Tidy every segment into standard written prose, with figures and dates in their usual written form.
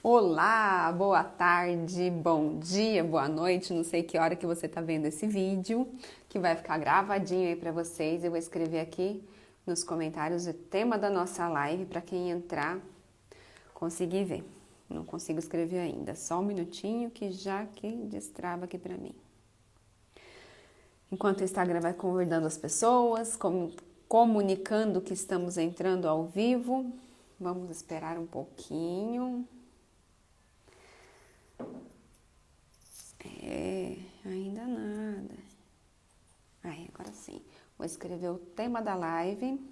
Olá, boa tarde, bom dia, boa noite, não sei que hora que você está vendo esse vídeo, que vai ficar gravadinho aí para vocês. Eu vou escrever aqui nos comentários o tema da nossa live para quem entrar conseguir ver. Não consigo escrever ainda, só um minutinho que destrava aqui para mim. Enquanto o Instagram vai convidando as pessoas, comunicando que estamos entrando ao vivo, vamos esperar um pouquinho. Ainda nada. Agora sim. Vou escrever o tema da live.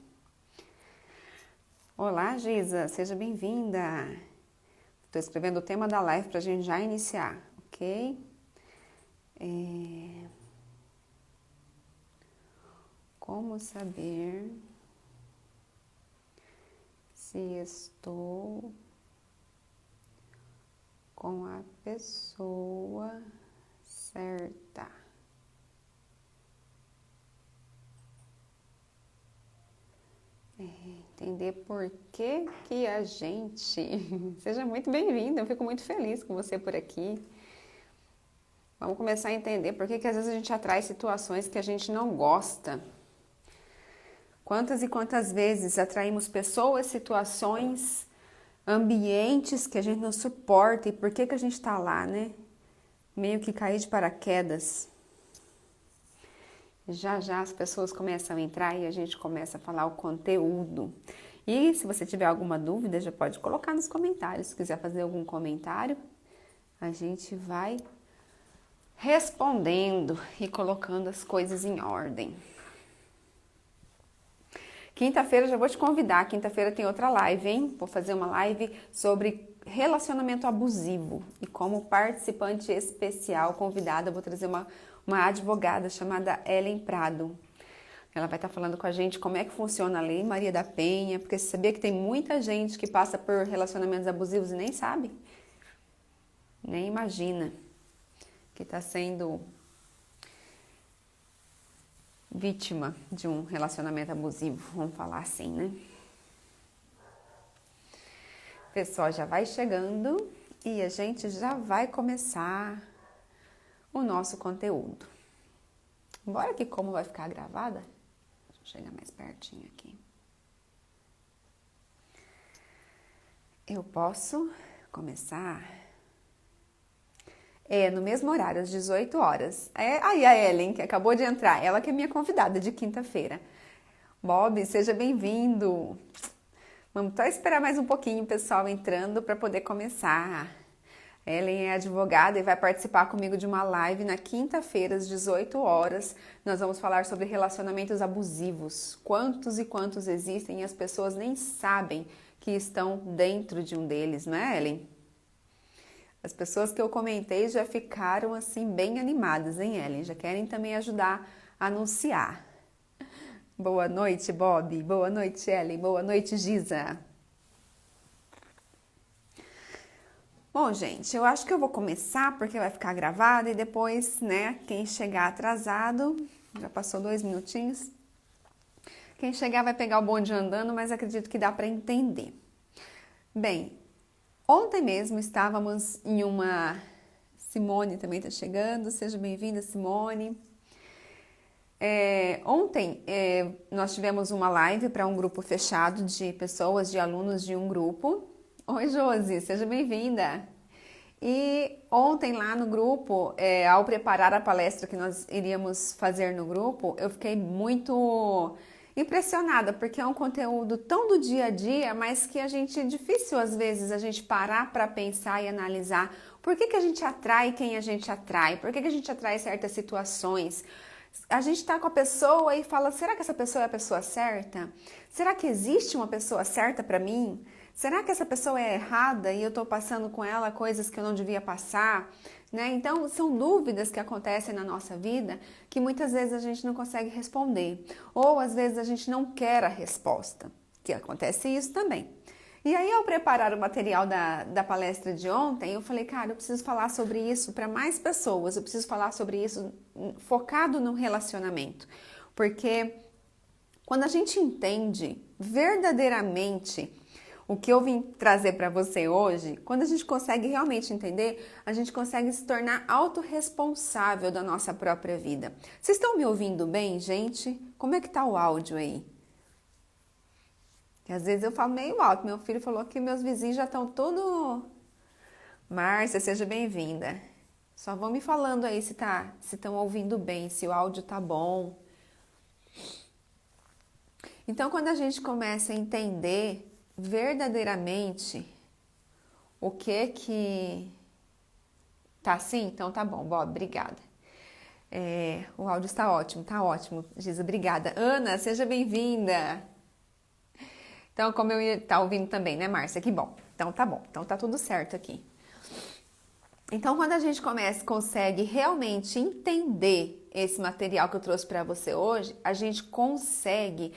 Olá, Giza, seja bem-vinda. Estou escrevendo o tema da live para a gente já iniciar, ok? Como saber se estou com a pessoa certa? Entender por que a gente... Seja muito bem-vinda, eu fico muito feliz com você por aqui. Vamos começar a entender por que às vezes a gente atrai situações que a gente não gosta. Quantas e quantas vezes atraímos pessoas, situações, ambientes que a gente não suporta e por que a gente está lá, né? Meio que cair de paraquedas. Já as pessoas começam a entrar e a gente começa a falar o conteúdo. E se você tiver alguma dúvida, já pode colocar nos comentários. Se quiser fazer algum comentário, a gente vai respondendo e colocando as coisas em ordem. Quinta-feira já vou te convidar, quinta-feira tem outra live, hein? Vou fazer uma live sobre relacionamento abusivo e como participante especial, convidada, vou trazer uma advogada chamada Ellen Prado. Ela vai estar falando com a gente como é que funciona a Lei Maria da Penha, porque você sabia que tem muita gente que passa por relacionamentos abusivos e nem sabe? Nem imagina que está sendo vítima de um relacionamento abusivo, vamos falar assim, né? O pessoal já vai chegando e a gente já vai começar o nosso conteúdo. Bora que como vai ficar gravada, deixa eu chegar mais pertinho aqui. Eu posso começar no mesmo horário, às 18 horas. Aí a Ellen, que acabou de entrar, ela que é minha convidada de quinta-feira. Bob, seja bem-vindo. Vamos só esperar mais um pouquinho o pessoal entrando para poder começar. A Ellen é advogada e vai participar comigo de uma live na quinta-feira, às 18 horas. Nós vamos falar sobre relacionamentos abusivos. Quantos e quantos existem e as pessoas nem sabem que estão dentro de um deles, não é, Ellen? As pessoas que eu comentei já ficaram assim bem animadas, hein, Ellen? Já querem também ajudar a anunciar. Boa noite, Bob. Boa noite, Ellen. Boa noite, Giza. Bom, gente, eu acho que eu vou começar porque vai ficar gravado e depois, né, quem chegar atrasado, já passou 2 minutinhos, quem chegar vai pegar o bonde andando, mas acredito que dá para entender. Bem, ontem mesmo estávamos em uma... Simone também está chegando, seja bem-vinda, Simone. Ontem nós tivemos uma live para um grupo fechado de pessoas, de alunos de um grupo. Oi, Josi, seja bem-vinda. E ontem lá no grupo, ao preparar a palestra que nós iríamos fazer no grupo, eu fiquei muito impressionada, porque é um conteúdo tão do dia a dia, mas que é difícil às vezes a gente parar para pensar e analisar por que a gente atrai quem a gente atrai, por que a gente atrai certas situações. A gente está com a pessoa e fala, será que essa pessoa é a pessoa certa? Será que existe uma pessoa certa para mim? Será que essa pessoa é errada e eu estou passando com ela coisas que eu não devia passar? Né? Então, são dúvidas que acontecem na nossa vida que muitas vezes a gente não consegue responder. Ou às vezes a gente não quer a resposta, que acontece isso também. E aí, ao preparar o material da palestra de ontem, eu falei, cara, eu preciso falar sobre isso para mais pessoas, eu preciso falar sobre isso focado no relacionamento. Porque quando a gente entende verdadeiramente O que eu vim trazer para você hoje, quando a gente consegue realmente entender, a gente consegue se tornar autorresponsável da nossa própria vida. Vocês estão me ouvindo bem, gente? Como é que tá o áudio aí? Que às vezes eu falo meio alto. Meu filho falou que meus vizinhos já estão tudo... Márcia, seja bem-vinda. Só vão me falando aí se estão ouvindo bem, se o áudio tá bom. Então, quando a gente começa a entender verdadeiramente o que tá assim, então tá bom, Bob, obrigada. O áudio está ótimo, Giza, obrigada. Ana, seja bem-vinda. Então, como eu tá ouvindo também, né, Márcia? Que bom. Então tá bom, então tá tudo certo aqui. Então, quando a gente consegue realmente entender esse material que eu trouxe para você hoje, a gente consegue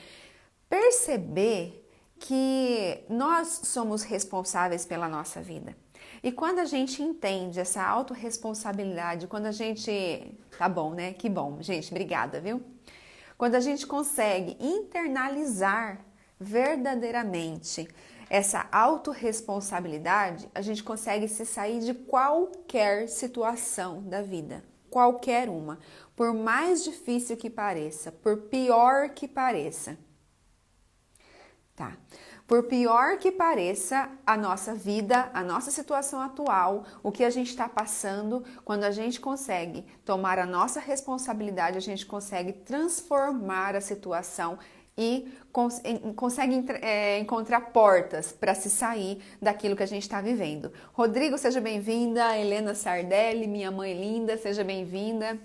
perceber que nós somos responsáveis pela nossa vida. E quando a gente entende essa autorresponsabilidade, quando a gente... Tá bom, né? Que bom, gente, obrigada, viu? Quando a gente consegue internalizar verdadeiramente essa autorresponsabilidade, a gente consegue se sair de qualquer situação da vida. Qualquer uma. Por mais difícil que pareça, por pior que pareça. Tá. Por pior que pareça a nossa vida, a nossa situação atual, o que a gente está passando, quando a gente consegue tomar a nossa responsabilidade, a gente consegue transformar a situação e consegue encontrar portas para se sair daquilo que a gente está vivendo. Rodrigo, seja bem-vinda. Helena Sardelli, minha mãe linda, seja bem-vinda.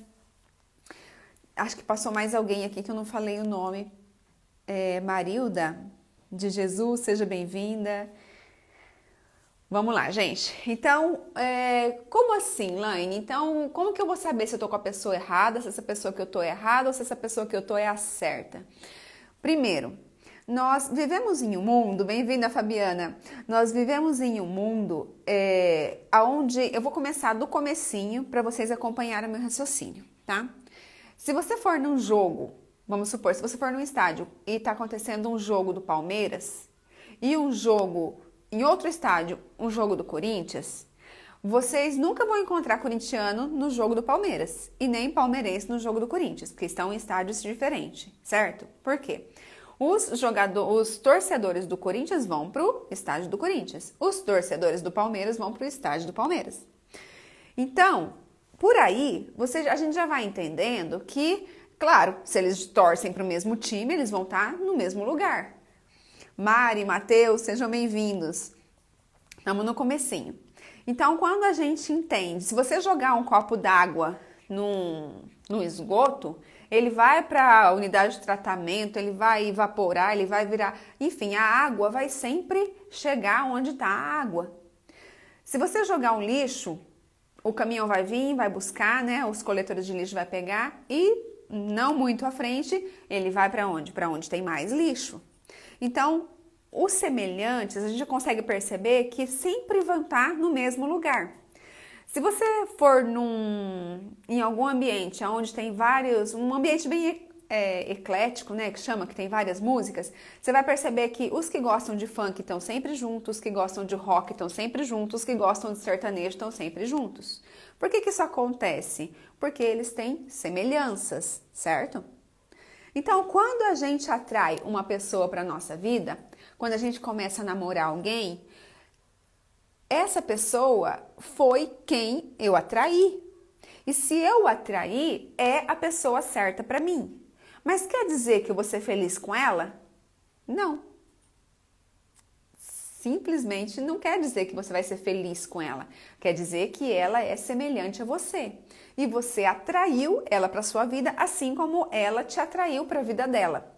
Acho que passou mais alguém aqui que eu não falei o nome. Marilda de Jesus, seja bem-vinda. Vamos lá, gente. Então, como assim, Laine? Então, como que eu vou saber se eu tô com a pessoa errada, se essa pessoa que eu tô é errada ou se essa pessoa que eu tô é a certa? Primeiro, nós vivemos em um mundo, bem-vinda, Fabiana, nós vivemos em um mundo onde, eu vou começar do comecinho para vocês acompanharem o meu raciocínio, tá? Se você for num jogo, vamos supor, se você for num estádio e está acontecendo um jogo do Palmeiras e um jogo, em outro estádio, um jogo do Corinthians, vocês nunca vão encontrar corintiano no jogo do Palmeiras e nem palmeirense no jogo do Corinthians, porque estão em estádios diferentes, certo? Por quê? Os torcedores do Corinthians vão para o estádio do Corinthians, os torcedores do Palmeiras vão para o estádio do Palmeiras. Então, por aí, a gente já vai entendendo que, claro, se eles torcem para o mesmo time, eles vão estar no mesmo lugar. Mari, Matheus, sejam bem-vindos. Estamos no comecinho. Então, quando a gente entende, se você jogar um copo d'água no esgoto, ele vai para a unidade de tratamento, ele vai evaporar, ele vai virar... Enfim, a água vai sempre chegar onde está a água. Se você jogar um lixo, o caminhão vai vir, vai buscar, né? Os coletores de lixo vai pegar e, não muito à frente, ele vai para onde? Para onde tem mais lixo. Então, os semelhantes, a gente consegue perceber que sempre vão estar no mesmo lugar. Se você for em algum ambiente onde tem um ambiente bem eclético, né, que tem várias músicas, você vai perceber que os que gostam de funk estão sempre juntos, os que gostam de rock estão sempre juntos, os que gostam de sertanejo estão sempre juntos. Por que isso acontece? Porque eles têm semelhanças, certo? Então, quando a gente atrai uma pessoa para a nossa vida, quando a gente começa a namorar alguém, essa pessoa foi quem eu atraí. E se eu atraí, é a pessoa certa para mim. Mas quer dizer que eu vou ser feliz com ela? Não. Simplesmente não quer dizer que você vai ser feliz com ela. Quer dizer que ela é semelhante a você. E você atraiu ela para sua vida, assim como ela te atraiu para a vida dela.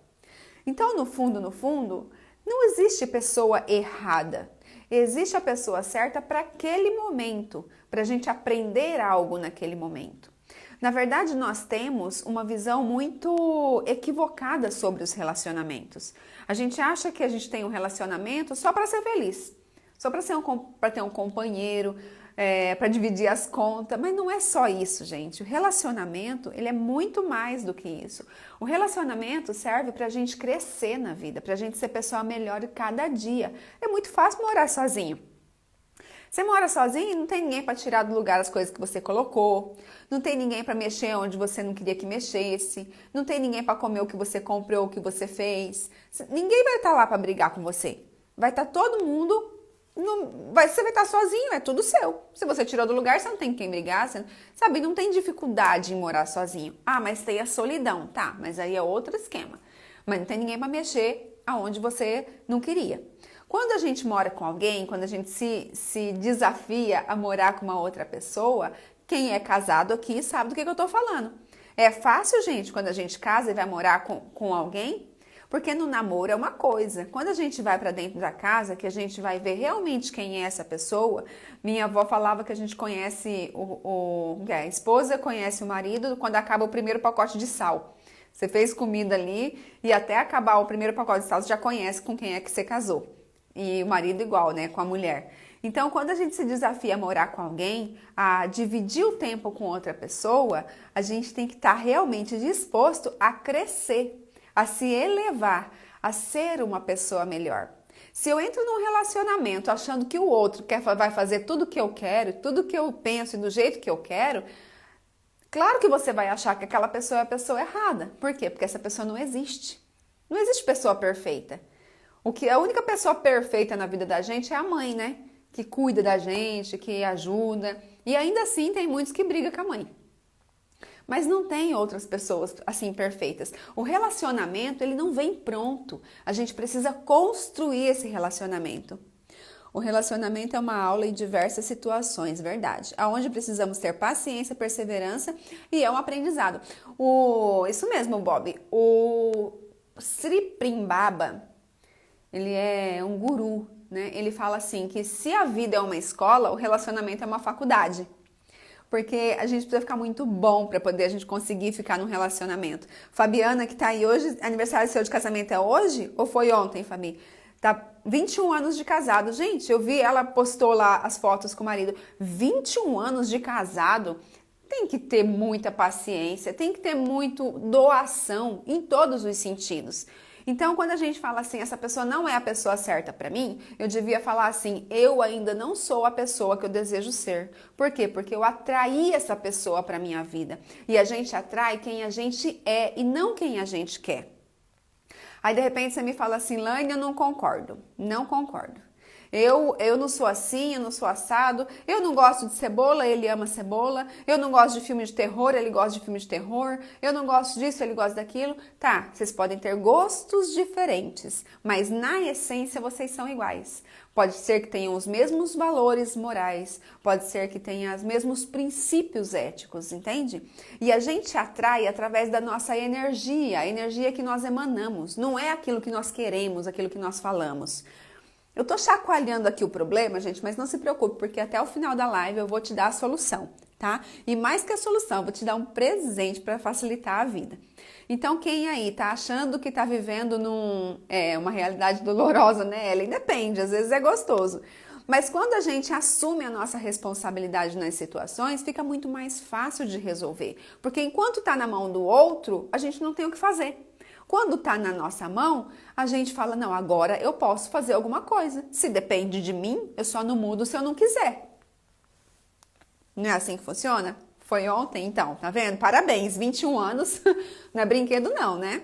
Então, no fundo, não existe pessoa errada. Existe a pessoa certa para aquele momento, para a gente aprender algo naquele momento. Na verdade, nós temos uma visão muito equivocada sobre os relacionamentos. A gente acha que a gente tem um relacionamento só para ser feliz, só para ter um companheiro, para dividir as contas, mas não é só isso, gente. O relacionamento, ele é muito mais do que isso. O relacionamento serve para a gente crescer na vida, para a gente ser pessoa melhor cada dia. É muito fácil morar sozinho. Você mora sozinho, não tem ninguém para tirar do lugar as coisas que você colocou, não tem ninguém para mexer onde você não queria que mexesse, não tem ninguém para comer o que você comprou, o que você fez. Ninguém vai estar lá para brigar com você. Vai estar todo mundo, você vai estar sozinho, é tudo seu. Se você tirou do lugar, você não tem com quem brigar, sabe? Não tem dificuldade em morar sozinho. Ah, mas tem a solidão, tá? Mas aí é outro esquema. Mas não tem ninguém para mexer aonde você não queria. Quando a gente mora com alguém, quando a gente se desafia a morar com uma outra pessoa, quem é casado aqui sabe do que eu estou falando. É fácil, gente, quando a gente casa e vai morar com alguém, porque no namoro é uma coisa. Quando a gente vai para dentro da casa, que a gente vai ver realmente quem é essa pessoa, minha avó falava que a gente conhece a esposa conhece o marido quando acaba o primeiro pacote de sal. Você fez comida ali e até acabar o primeiro pacote de sal, você já conhece com quem é que você casou. E o marido igual, né, com a mulher. Então, quando a gente se desafia a morar com alguém, a dividir o tempo com outra pessoa, a gente tem que estar realmente disposto a crescer, a se elevar, a ser uma pessoa melhor. Se eu entro num relacionamento achando que o outro vai fazer tudo o que eu quero, tudo o que eu penso e do jeito que eu quero, claro que você vai achar que aquela pessoa é a pessoa errada. Por quê? Porque essa pessoa não existe. Não existe pessoa perfeita. A única pessoa perfeita na vida da gente é a mãe, né? Que cuida da gente, que ajuda. E ainda assim tem muitos que brigam com a mãe. Mas não tem outras pessoas assim perfeitas. O relacionamento, ele não vem pronto. A gente precisa construir esse relacionamento. O relacionamento é uma aula em diversas situações, verdade. Aonde precisamos ter paciência, perseverança e é um aprendizado. Isso mesmo, Bob. O Sri Primbaba, ele é um guru, né? Ele fala assim que se a vida é uma escola, o relacionamento é uma faculdade. Porque a gente precisa ficar muito bom para poder a gente conseguir ficar num relacionamento. Fabiana, que tá aí hoje, aniversário seu de casamento é hoje ou foi ontem, Fabi? Tá 21 anos de casado. Gente, eu vi, ela postou lá as fotos com o marido. 21 anos de casado. Tem que ter muita paciência, tem que ter muito doação em todos os sentidos. Então, quando a gente fala assim, essa pessoa não é a pessoa certa para mim, eu devia falar assim, eu ainda não sou a pessoa que eu desejo ser. Por quê? Porque eu atraí essa pessoa para minha vida. E a gente atrai quem a gente é e não quem a gente quer. Aí, de repente, você me fala assim, Laine, eu não concordo. Não concordo. Eu não sou assim, eu não sou assado, eu não gosto de cebola, ele ama cebola, eu não gosto de filme de terror, ele gosta de filme de terror, eu não gosto disso, ele gosta daquilo. Tá, vocês podem ter gostos diferentes, mas na essência vocês são iguais. Pode ser que tenham os mesmos valores morais, pode ser que tenham os mesmos princípios éticos, entende? E a gente atrai através da nossa energia, a energia que nós emanamos, não é aquilo que nós queremos, aquilo que nós falamos. Eu tô chacoalhando aqui o problema, gente, mas não se preocupe, porque até o final da live eu vou te dar a solução, tá? E mais que a solução, eu vou te dar um presente para facilitar a vida. Então, quem aí tá achando que tá vivendo uma realidade dolorosa, né, Ellen? Depende, às vezes é gostoso. Mas quando a gente assume a nossa responsabilidade nas situações, fica muito mais fácil de resolver. Porque enquanto tá na mão do outro, a gente não tem o que fazer. Quando tá na nossa mão, a gente fala, não, agora eu posso fazer alguma coisa. Se depende de mim, eu só não mudo se eu não quiser. Não é assim que funciona? Foi ontem, então, tá vendo? Parabéns, 21 anos, não é brinquedo não, né?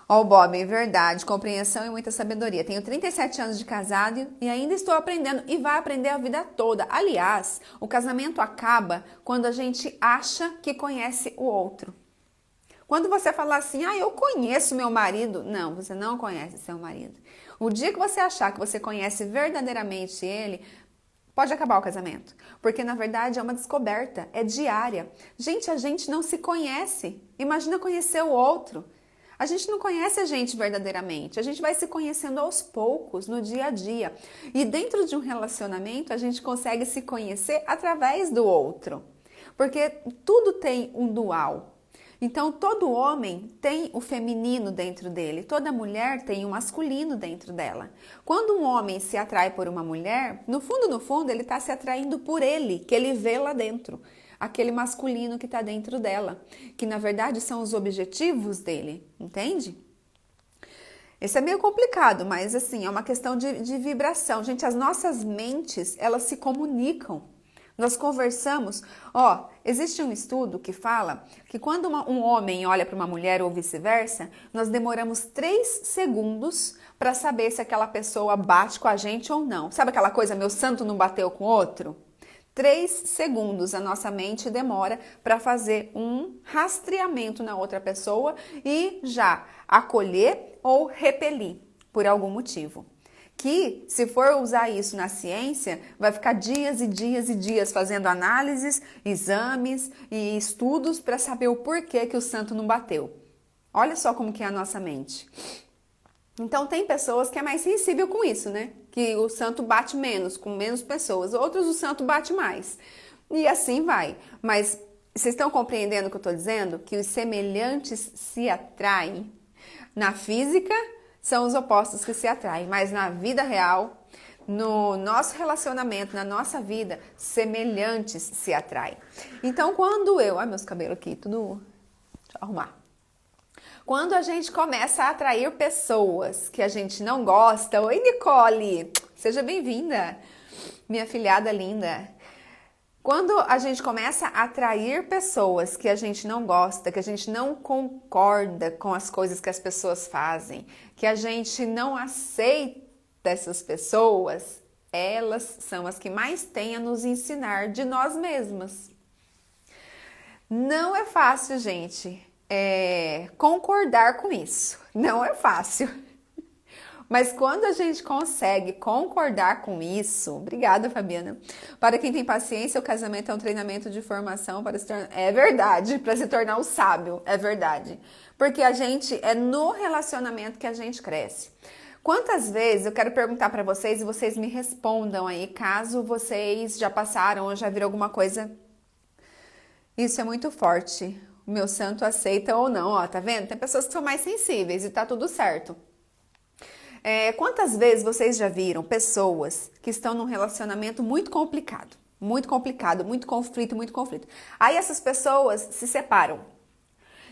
Ó, Bob, verdade, compreensão e muita sabedoria. Tenho 37 anos de casado e ainda estou aprendendo e vai aprender a vida toda. Aliás, o casamento acaba quando a gente acha que conhece o outro. Quando você falar assim, eu conheço meu marido. Não, você não conhece seu marido. O dia que você achar que você conhece verdadeiramente ele, pode acabar o casamento. Porque, na verdade, é uma descoberta, é diária. Gente, a gente não se conhece. Imagina conhecer o outro. A gente não conhece a gente verdadeiramente. A gente vai se conhecendo aos poucos, no dia a dia. E dentro de um relacionamento, a gente consegue se conhecer através do outro. Porque tudo tem um dual. Então, todo homem tem o feminino dentro dele, toda mulher tem o masculino dentro dela. Quando um homem se atrai por uma mulher, no fundo, ele está se atraindo por ele, que ele vê lá dentro. Aquele masculino que está dentro dela, que na verdade são os objetivos dele, entende? Isso é meio complicado, mas assim, é uma questão de vibração. Gente, as nossas mentes, elas se comunicam. Nós conversamos, existe um estudo que fala que quando um homem olha para uma mulher ou vice-versa, nós demoramos 3 segundos para saber se aquela pessoa bate com a gente ou não. Sabe aquela coisa, meu santo não bateu com outro? 3 segundos a nossa mente demora para fazer um rastreamento na outra pessoa e já acolher ou repelir por algum motivo. Que, se for usar isso na ciência, vai ficar dias e dias e dias fazendo análises, exames e estudos para saber o porquê que o santo não bateu. Olha só como que é a nossa mente. Então, tem pessoas que é mais sensível com isso, né? Que o santo bate menos, com menos pessoas. Outros, o santo bate mais. E assim vai. Mas, vocês estão compreendendo o que eu estou dizendo? Que os semelhantes se atraem. Na física, são os opostos que se atraem. Mas na vida real, no nosso relacionamento, na nossa vida, semelhantes se atraem. Então, quando eu... Ai, meus cabelos aqui, tudo... Deixa eu arrumar. Quando a gente começa a atrair pessoas que a gente não gosta... Oi, Nicole! Seja bem-vinda, minha filhada linda. Quando a gente começa a atrair pessoas que a gente não gosta, que a gente não concorda com as coisas que as pessoas fazem, que a gente não aceita essas pessoas, elas são as que mais têm a nos ensinar de nós mesmas. Não é fácil, gente, concordar com isso. Não é fácil. Mas quando a gente consegue concordar com isso, obrigada, Fabiana. Para quem tem paciência, o casamento é um treinamento de formação para se tornar... É verdade, para se tornar um sábio, é verdade. Porque a gente, é no relacionamento que a gente cresce. Quantas vezes, eu quero perguntar para vocês e vocês me respondam aí, caso vocês já passaram ou já viram alguma coisa. Isso é muito forte. O meu santo aceita ou não, ó, tá vendo? Tem pessoas que são mais sensíveis e tá tudo certo. Quantas vezes vocês já viram pessoas que estão num relacionamento muito complicado, muito conflito. Aí essas pessoas se separam.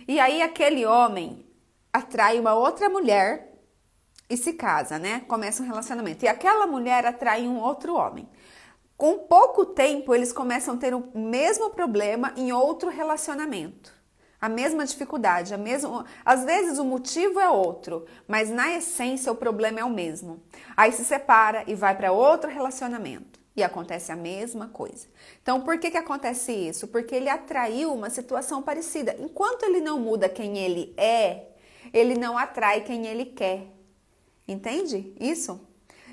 E aí aquele homem atrai uma outra mulher e se casa, né? Começa um relacionamento. E aquela mulher atrai um outro homem. Com pouco tempo, eles começam a ter o mesmo problema em outro relacionamento. A mesma dificuldade, às vezes o motivo é outro, mas na essência o problema é o mesmo. Aí se separa e vai para outro relacionamento e acontece a mesma coisa. Então, por que acontece isso? Porque ele atraiu uma situação parecida. Enquanto ele não muda quem ele é, ele não atrai quem ele quer. Entende isso?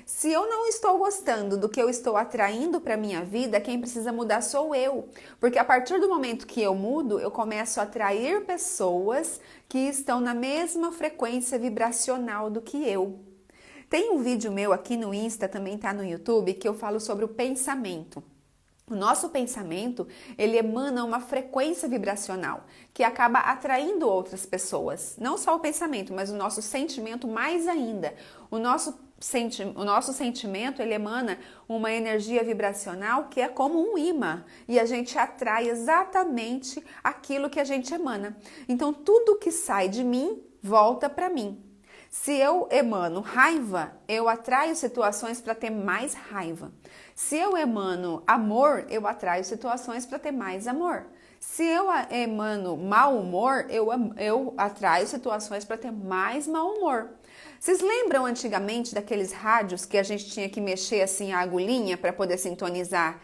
Se eu não estou gostando do que eu estou atraindo para minha vida, quem precisa mudar sou eu. Porque a partir do momento que eu mudo, eu começo a atrair pessoas que estão na mesma frequência vibracional do que eu. Tem um vídeo meu aqui no Insta, também tá no YouTube, que eu falo sobre o pensamento. O nosso pensamento, ele emana uma frequência vibracional que acaba atraindo outras pessoas. Não só o pensamento, mas o nosso sentimento mais ainda. O nosso sentimento, ele emana uma energia vibracional que é como um imã. E a gente atrai exatamente aquilo que a gente emana. Então, tudo que sai de mim, volta para mim. Se eu emano raiva, eu atraio situações para ter mais raiva. Se eu emano amor, eu atraio situações para ter mais amor. Se eu emano mau humor, eu atraio situações para ter mais mau humor. Vocês lembram antigamente daqueles rádios que a gente tinha que mexer assim a agulhinha para poder sintonizar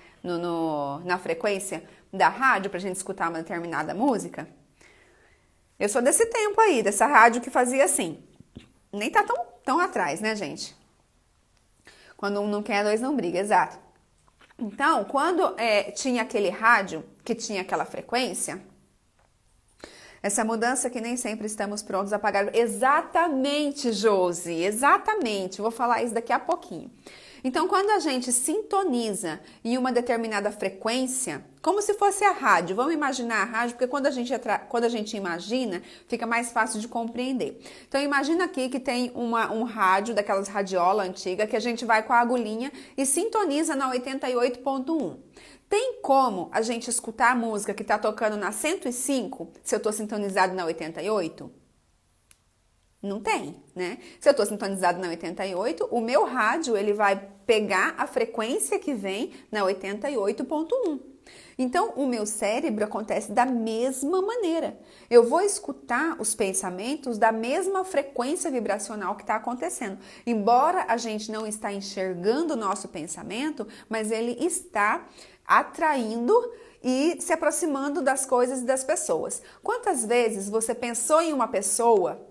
na frequência da rádio para a gente escutar uma determinada música? Eu sou desse tempo aí, dessa rádio que fazia assim. Nem tá tão atrás, né, gente? Quando um não quer, dois não briga, exato. Então, quando tinha aquele rádio que tinha aquela frequência, Essa mudança que nem sempre estamos prontos a pagar. Exatamente, Josi, exatamente. Vou falar isso daqui a pouquinho. Então, quando a gente sintoniza em uma determinada frequência, como se fosse a rádio, vamos imaginar a rádio, porque quando a gente imagina, fica mais fácil de compreender. Então, imagina aqui que tem um rádio, daquelas radiola antiga, que a gente vai com a agulhinha e sintoniza na 88.1. Tem como a gente escutar a música que está tocando na 105, se eu estou sintonizado na 88? Não tem, né? Se eu estou sintonizado na 88, o meu rádio ele vai pegar a frequência que vem na 88.1. Então, o meu cérebro acontece da mesma maneira. Eu vou escutar os pensamentos da mesma frequência vibracional que está acontecendo. Embora a gente não está enxergando o nosso pensamento, mas ele está atraindo e se aproximando das coisas e das pessoas. Quantas vezes você pensou em uma pessoa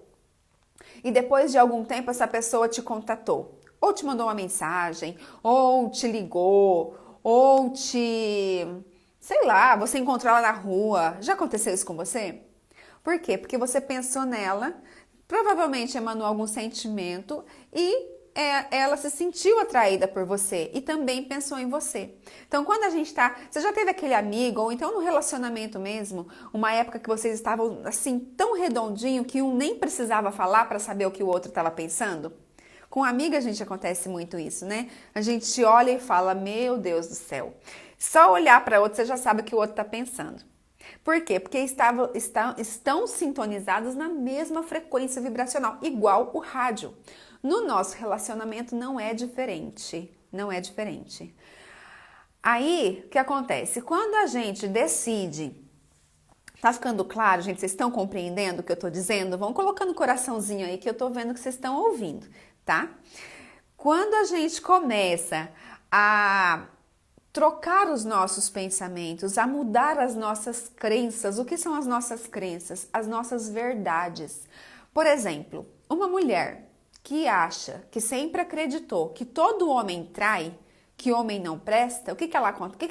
e depois de algum tempo essa pessoa te contatou? Ou te mandou uma mensagem, ou te ligou, ou sei lá, você encontrou ela na rua. Já aconteceu isso com você? Por quê? Porque você pensou nela, provavelmente emanou algum sentimento e ela se sentiu atraída por você e também pensou em você. Então, quando a gente tá... Você já teve aquele amigo, ou então no relacionamento mesmo, uma época que vocês estavam assim, tão redondinho que um nem precisava falar para saber o que o outro estava pensando? Com amiga a gente acontece muito isso, né? A gente olha e fala, meu Deus do céu. Só olhar para outro, você já sabe o que o outro está pensando. Por quê? Porque estão sintonizados na mesma frequência vibracional, igual o rádio. No nosso relacionamento não é diferente, não é diferente. Aí, o que acontece? Quando a gente decide, tá ficando claro, gente? Vocês estão compreendendo o que eu tô dizendo? Vão colocando o coraçãozinho aí que eu tô vendo que vocês estão ouvindo, tá? Quando a gente começa a trocar os nossos pensamentos, a mudar as nossas crenças. O que são as nossas crenças? As nossas verdades. Por exemplo, uma mulher que acha, que sempre acreditou que todo homem trai, que homem não presta, o que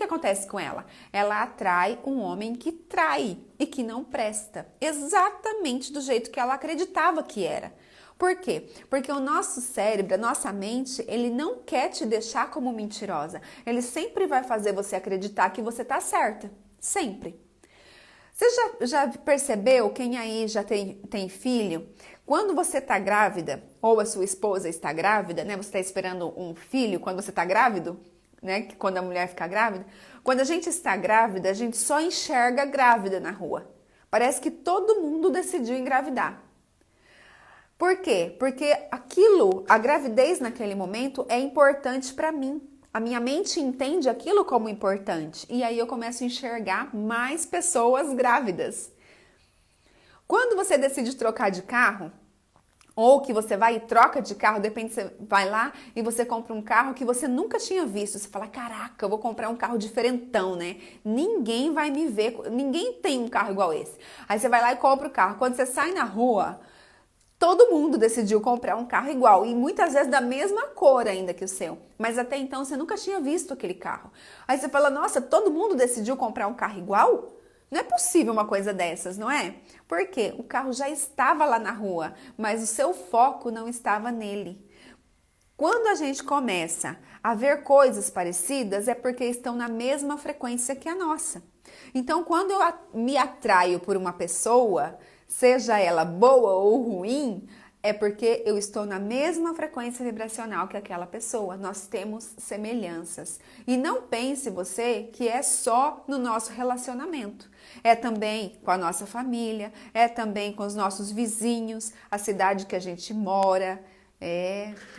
acontece com ela? Ela atrai um homem que trai e que não presta, exatamente do jeito que ela acreditava que era. Por quê? Porque o nosso cérebro, a nossa mente, ele não quer te deixar como mentirosa. Ele sempre vai fazer você acreditar que você tá certa. Sempre. Você já percebeu, quem aí já tem filho? Quando você tá grávida, ou a sua esposa está grávida, né? Você está esperando um filho quando você tá grávido, né? Quando a mulher fica grávida. Quando a gente está grávida, a gente só enxerga grávida na rua. Parece que todo mundo decidiu engravidar. Por quê? Porque a gravidez naquele momento é importante para mim. A minha mente entende aquilo como importante. E aí eu começo a enxergar mais pessoas grávidas. Quando você decide trocar de carro, ou que você vai e troca de carro, de repente você vai lá e você compra um carro que você nunca tinha visto. Você fala, caraca, eu vou comprar um carro diferentão, né? Ninguém vai me ver, ninguém tem um carro igual esse. Aí você vai lá e compra o carro. Quando você sai na rua, todo mundo decidiu comprar um carro igual e muitas vezes da mesma cor ainda que o seu. Mas até então você nunca tinha visto aquele carro. Aí você fala, nossa, todo mundo decidiu comprar um carro igual? Não é possível uma coisa dessas, não é? Por quê? O carro já estava lá na rua, mas o seu foco não estava nele. Quando a gente começa a ver coisas parecidas, é porque estão na mesma frequência que a nossa. Então, quando eu me atraio por uma pessoa, seja ela boa ou ruim, é porque eu estou na mesma frequência vibracional que aquela pessoa. Nós temos semelhanças. E não pense você que é só no nosso relacionamento. É também com a nossa família, é também com os nossos vizinhos, a cidade que a gente mora,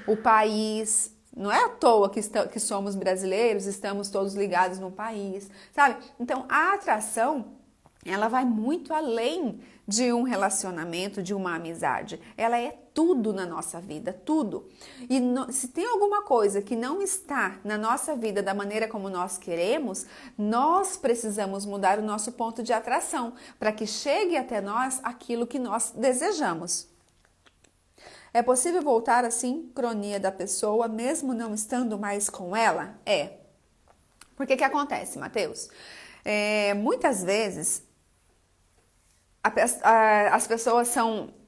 o país. Não é à toa que somos brasileiros, estamos todos ligados no país, sabe? Então, a atração, ela vai muito além de um relacionamento, de uma amizade. Ela é tudo na nossa vida, tudo. E se tem alguma coisa que não está na nossa vida da maneira como nós queremos, nós precisamos mudar o nosso ponto de atração para que chegue até nós aquilo que nós desejamos. É possível voltar à sincronia da pessoa mesmo não estando mais com ela? É. Porque que acontece, Mateus? Muitas vezes as pessoas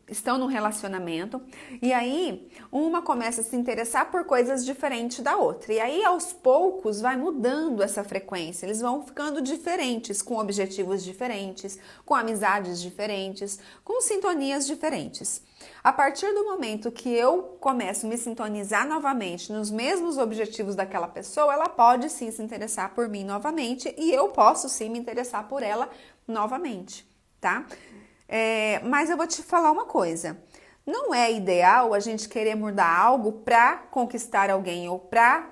estão num relacionamento e aí uma começa a se interessar por coisas diferentes da outra. E aí aos poucos vai mudando essa frequência, eles vão ficando diferentes, com objetivos diferentes, com amizades diferentes, com sintonias diferentes. A partir do momento que eu começo a me sintonizar novamente nos mesmos objetivos daquela pessoa, ela pode sim se interessar por mim novamente e eu posso sim me interessar por ela novamente, tá? Mas eu vou te falar uma coisa. Não é ideal a gente querer mudar algo para conquistar alguém ou para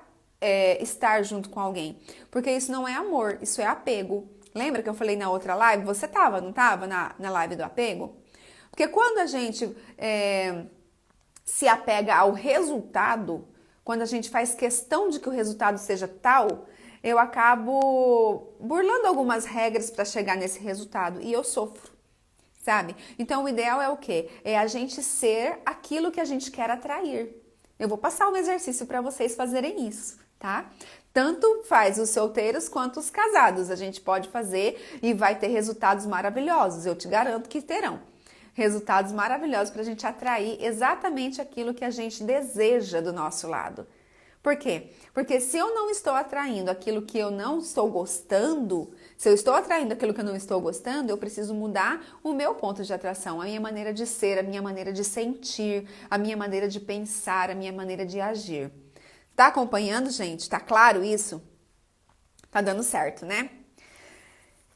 estar junto com alguém. Porque isso não é amor, isso é apego. Lembra que eu falei na outra live? Você não estava na live do apego? Porque quando a gente se apega ao resultado, quando a gente faz questão de que o resultado seja tal, eu acabo burlando algumas regras para chegar nesse resultado e eu sofro. Sabe? Então o ideal é o quê? É a gente ser aquilo que a gente quer atrair. Eu vou passar um exercício para vocês fazerem isso, tá? Tanto faz os solteiros quanto os casados. A gente pode fazer e vai ter resultados maravilhosos. Eu te garanto que terão resultados maravilhosos para a gente atrair exatamente aquilo que a gente deseja do nosso lado. Por quê? Porque se eu não estou atraindo aquilo que eu não estou gostando, se eu estou atraindo aquilo que eu não estou gostando, eu preciso mudar o meu ponto de atração, a minha maneira de ser, a minha maneira de sentir, a minha maneira de pensar, a minha maneira de agir. Tá acompanhando, gente? Tá claro isso? Tá dando certo, né?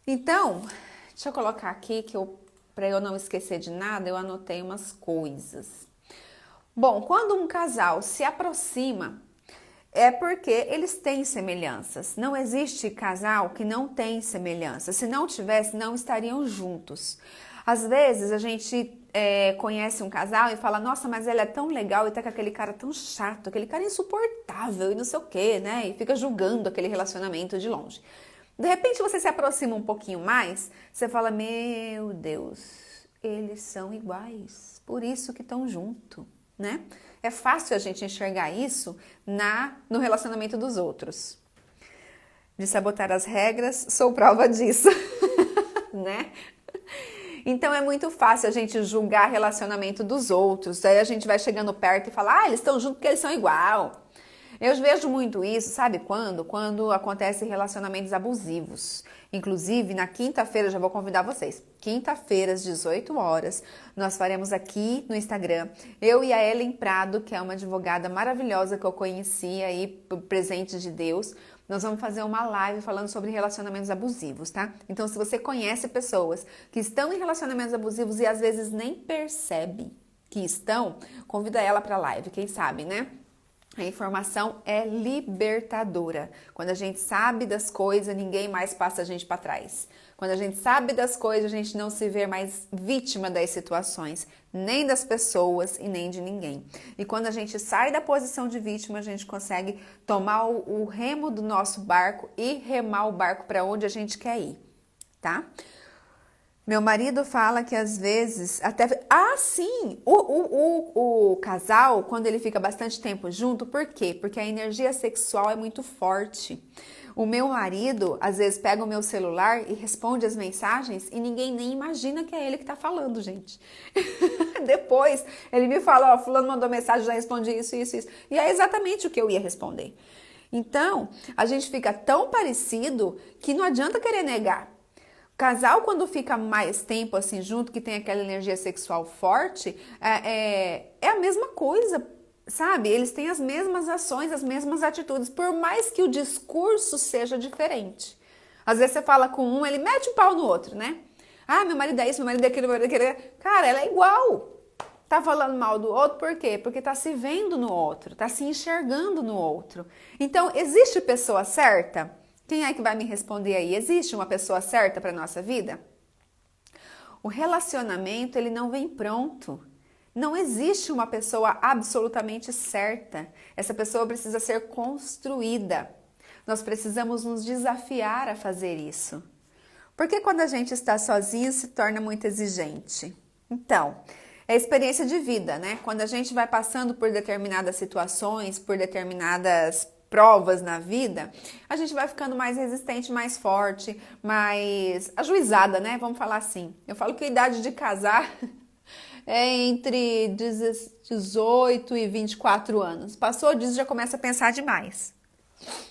Então, deixa eu colocar aqui que para eu não esquecer de nada, eu anotei umas coisas. Bom, quando um casal se aproxima, é porque eles têm semelhanças. Não existe casal que não tem semelhanças. Se não tivesse, não estariam juntos. Às vezes a gente conhece um casal e fala, nossa, mas ela é tão legal e tá com aquele cara tão chato, aquele cara insuportável e não sei o quê, né? E fica julgando aquele relacionamento de longe. De repente você se aproxima um pouquinho mais, você fala, meu Deus, eles são iguais, por isso que estão juntos, né? É fácil a gente enxergar isso no relacionamento dos outros. De sabotar as regras, sou prova disso, né? Então é muito fácil a gente julgar relacionamento dos outros. Aí a gente vai chegando perto e fala, eles estão juntos porque eles são igual. Eu vejo muito isso, sabe quando? Quando acontecem relacionamentos abusivos. Inclusive, na quinta-feira, já vou convidar vocês. Quinta-feira, às 18 horas, nós faremos aqui no Instagram, eu e a Ellen Prado, que é uma advogada maravilhosa que eu conheci aí, presente de Deus, nós vamos fazer uma live falando sobre relacionamentos abusivos, tá? Então, se você conhece pessoas que estão em relacionamentos abusivos e às vezes nem percebe que estão, convida ela para a live, quem sabe, né? A informação é libertadora. Quando a gente sabe das coisas, ninguém mais passa a gente para trás. Quando a gente sabe das coisas, a gente não se vê mais vítima das situações, nem das pessoas e nem de ninguém. E quando a gente sai da posição de vítima, a gente consegue tomar o remo do nosso barco e remar o barco para onde a gente quer ir, tá? Meu marido fala que às vezes até... sim! O casal, quando ele fica bastante tempo junto, por quê? Porque a energia sexual é muito forte. O meu marido, às vezes, pega o meu celular e responde as mensagens e ninguém nem imagina que é ele que tá falando, gente. Depois, ele me fala, fulano mandou mensagem, já respondi isso. E é exatamente o que eu ia responder. Então, a gente fica tão parecido que não adianta querer negar. Casal, quando fica mais tempo assim junto, que tem aquela energia sexual forte, é a mesma coisa, sabe? Eles têm as mesmas ações, as mesmas atitudes, por mais que o discurso seja diferente. Às vezes você fala com um, ele mete o pau no outro, né? Meu marido é isso, meu marido é aquilo, meu marido é aquilo. Cara, ela é igual. Tá falando mal do outro, por quê? Porque tá se vendo no outro, tá se enxergando no outro. Então, existe pessoa certa? Quem é que vai me responder aí? Existe uma pessoa certa para a nossa vida? O relacionamento, ele não vem pronto. Não existe uma pessoa absolutamente certa. Essa pessoa precisa ser construída. Nós precisamos nos desafiar a fazer isso. Porque quando a gente está sozinho, se torna muito exigente. Então, é experiência de vida, né? Quando a gente vai passando por determinadas situações, por determinadas provas na vida, a gente vai ficando mais resistente, mais forte, mais ajuizada, né? Vamos falar assim. Eu falo que a idade de casar é entre 18 e 24 anos. Passou disso, já começa a pensar demais.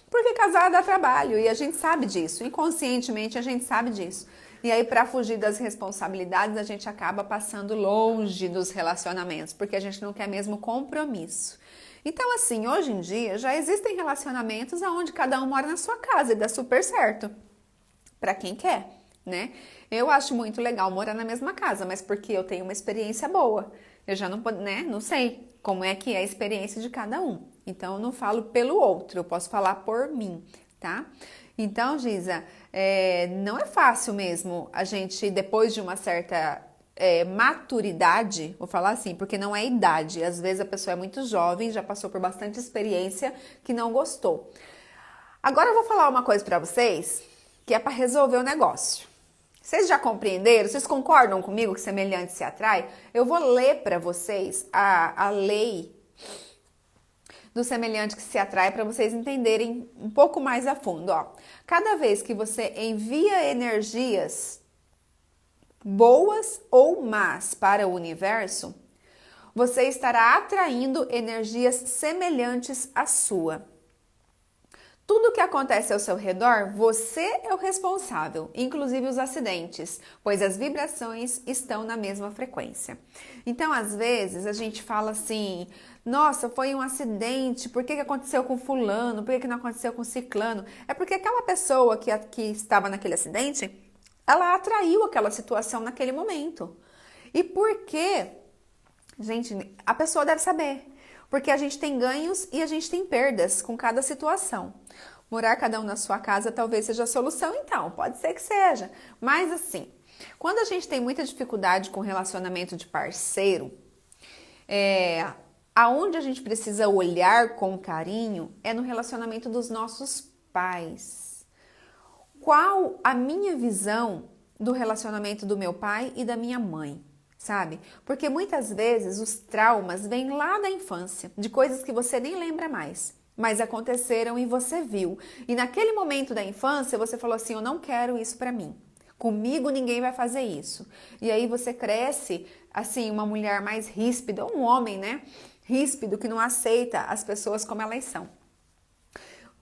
Porque casar dá trabalho e a gente sabe disso. Inconscientemente a gente sabe disso. E aí, para fugir das responsabilidades, a gente acaba passando longe dos relacionamentos, porque a gente não quer mesmo compromisso. Então, assim, hoje em dia já existem relacionamentos onde cada um mora na sua casa e dá super certo. Para quem quer, né? Eu acho muito legal morar na mesma casa, mas porque eu tenho uma experiência boa. Eu já não, né, não sei como é que é a experiência de cada um. Então, eu não falo pelo outro, eu posso falar por mim, tá? Então, Giza, não é fácil mesmo a gente, depois de uma certa maturidade, vou falar assim, porque não é idade. Às vezes a pessoa é muito jovem, já passou por bastante experiência que não gostou. Agora eu vou falar uma coisa pra vocês, que é para resolver o negócio. Vocês já compreenderam? Vocês concordam comigo que semelhante se atrai? Eu vou ler para vocês a lei do semelhante que se atrai para vocês entenderem um pouco mais a fundo. Ó. Cada vez que você envia energias boas ou más para o universo, você estará atraindo energias semelhantes à sua. Tudo que acontece ao seu redor, você é o responsável, inclusive os acidentes, pois as vibrações estão na mesma frequência. Então, às vezes, a gente fala assim, nossa, foi um acidente, por que aconteceu com fulano, por que não aconteceu com ciclano? É porque aquela pessoa que estava naquele acidente, ela atraiu aquela situação naquele momento. E por quê? Gente, a pessoa deve saber. Porque a gente tem ganhos e a gente tem perdas com cada situação. Morar cada um na sua casa talvez seja a solução, então, pode ser que seja. Mas assim, quando a gente tem muita dificuldade com relacionamento de parceiro, aonde a gente precisa olhar com carinho é no relacionamento dos nossos pais. Qual a minha visão do relacionamento do meu pai e da minha mãe? Sabe? Porque muitas vezes os traumas vêm lá da infância, de coisas que você nem lembra mais, mas aconteceram e você viu. E naquele momento da infância você falou assim, eu não quero isso pra mim. Comigo ninguém vai fazer isso. E aí você cresce, assim, uma mulher mais ríspida, um homem, né? Ríspido, que não aceita as pessoas como elas são.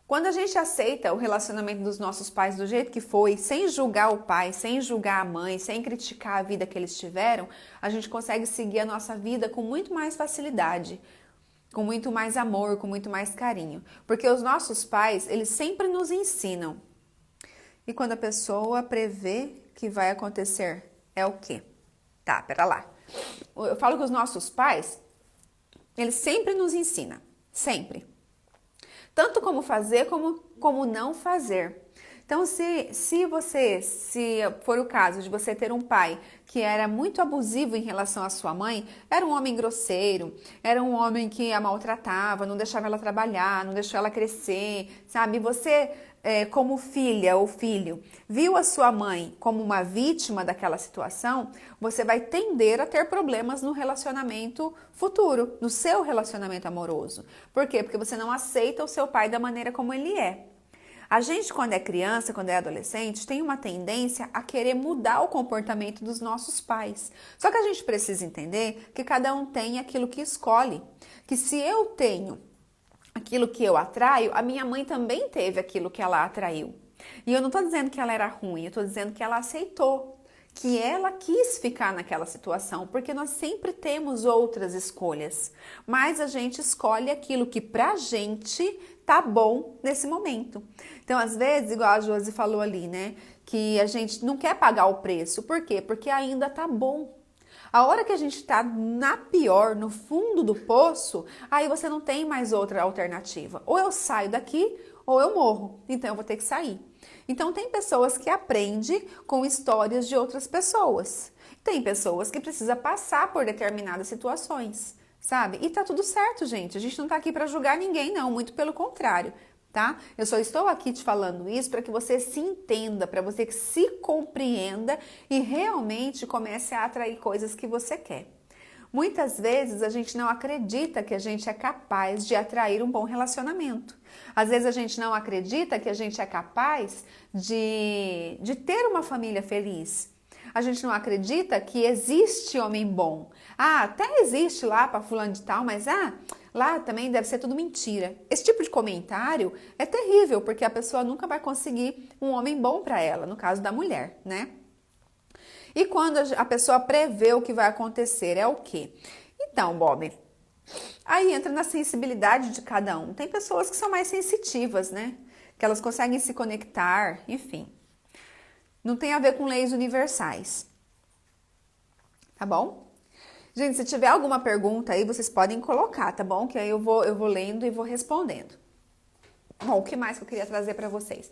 Quando a gente aceita o relacionamento dos nossos pais do jeito que foi, sem julgar o pai, sem julgar a mãe, sem criticar a vida que eles tiveram, a gente consegue seguir a nossa vida com muito mais facilidade, com muito mais amor, com muito mais carinho. Porque os nossos pais, eles sempre nos ensinam. E quando a pessoa prevê que vai acontecer, é o quê? Tá, pera lá. Eu falo que os nossos pais, eles sempre nos ensinam, sempre. Tanto como fazer, como não fazer. Então, se for o caso de você ter um pai que era muito abusivo em relação à sua mãe, era um homem grosseiro, era um homem que a maltratava, não deixava ela trabalhar, não deixou ela crescer, sabe? Você, como filha ou filho, viu a sua mãe como uma vítima daquela situação, você vai tender a ter problemas no relacionamento futuro, no seu relacionamento amoroso. Por quê? Porque você não aceita o seu pai da maneira como ele é. A gente, quando é criança, quando é adolescente, tem uma tendência a querer mudar o comportamento dos nossos pais. Só que a gente precisa entender que cada um tem aquilo que escolhe. Que se eu tenho aquilo que eu atraio, a minha mãe também teve aquilo que ela atraiu. E eu não estou dizendo que ela era ruim, eu estou dizendo que ela aceitou, que ela quis ficar naquela situação, porque nós sempre temos outras escolhas, mas a gente escolhe aquilo que pra gente tá bom nesse momento. Então, às vezes, igual a Josi falou ali, né, que a gente não quer pagar o preço. Por quê? Porque ainda tá bom. A hora que a gente tá na pior, no fundo do poço, aí você não tem mais outra alternativa. Ou eu saio daqui, ou eu morro. Então, eu vou ter que sair. Então, tem pessoas que aprendem com histórias de outras pessoas. Tem pessoas que precisam passar por determinadas situações, sabe? E tá tudo certo, gente. A gente não tá aqui para julgar ninguém, não. Muito pelo contrário, tá? Eu só estou aqui te falando isso para que você se entenda, para você que se compreenda e realmente comece a atrair coisas que você quer. Muitas vezes a gente não acredita que a gente é capaz de atrair um bom relacionamento. Às vezes a gente não acredita que a gente é capaz de ter uma família feliz. A gente não acredita que existe homem bom. Até existe lá para fulano de tal, mas lá também deve ser tudo mentira. Esse tipo de comentário é terrível, porque a pessoa nunca vai conseguir um homem bom para ela, no caso da mulher, né? E quando a pessoa prevê o que vai acontecer, é o quê? Então, Bob, aí entra na sensibilidade de cada um. Tem pessoas que são mais sensitivas, né? Que elas conseguem se conectar, enfim. Não tem a ver com leis universais. Tá bom? Gente, se tiver alguma pergunta aí, vocês podem colocar, tá bom? Que aí eu vou lendo e vou respondendo. Bom, o que mais que eu queria trazer para vocês?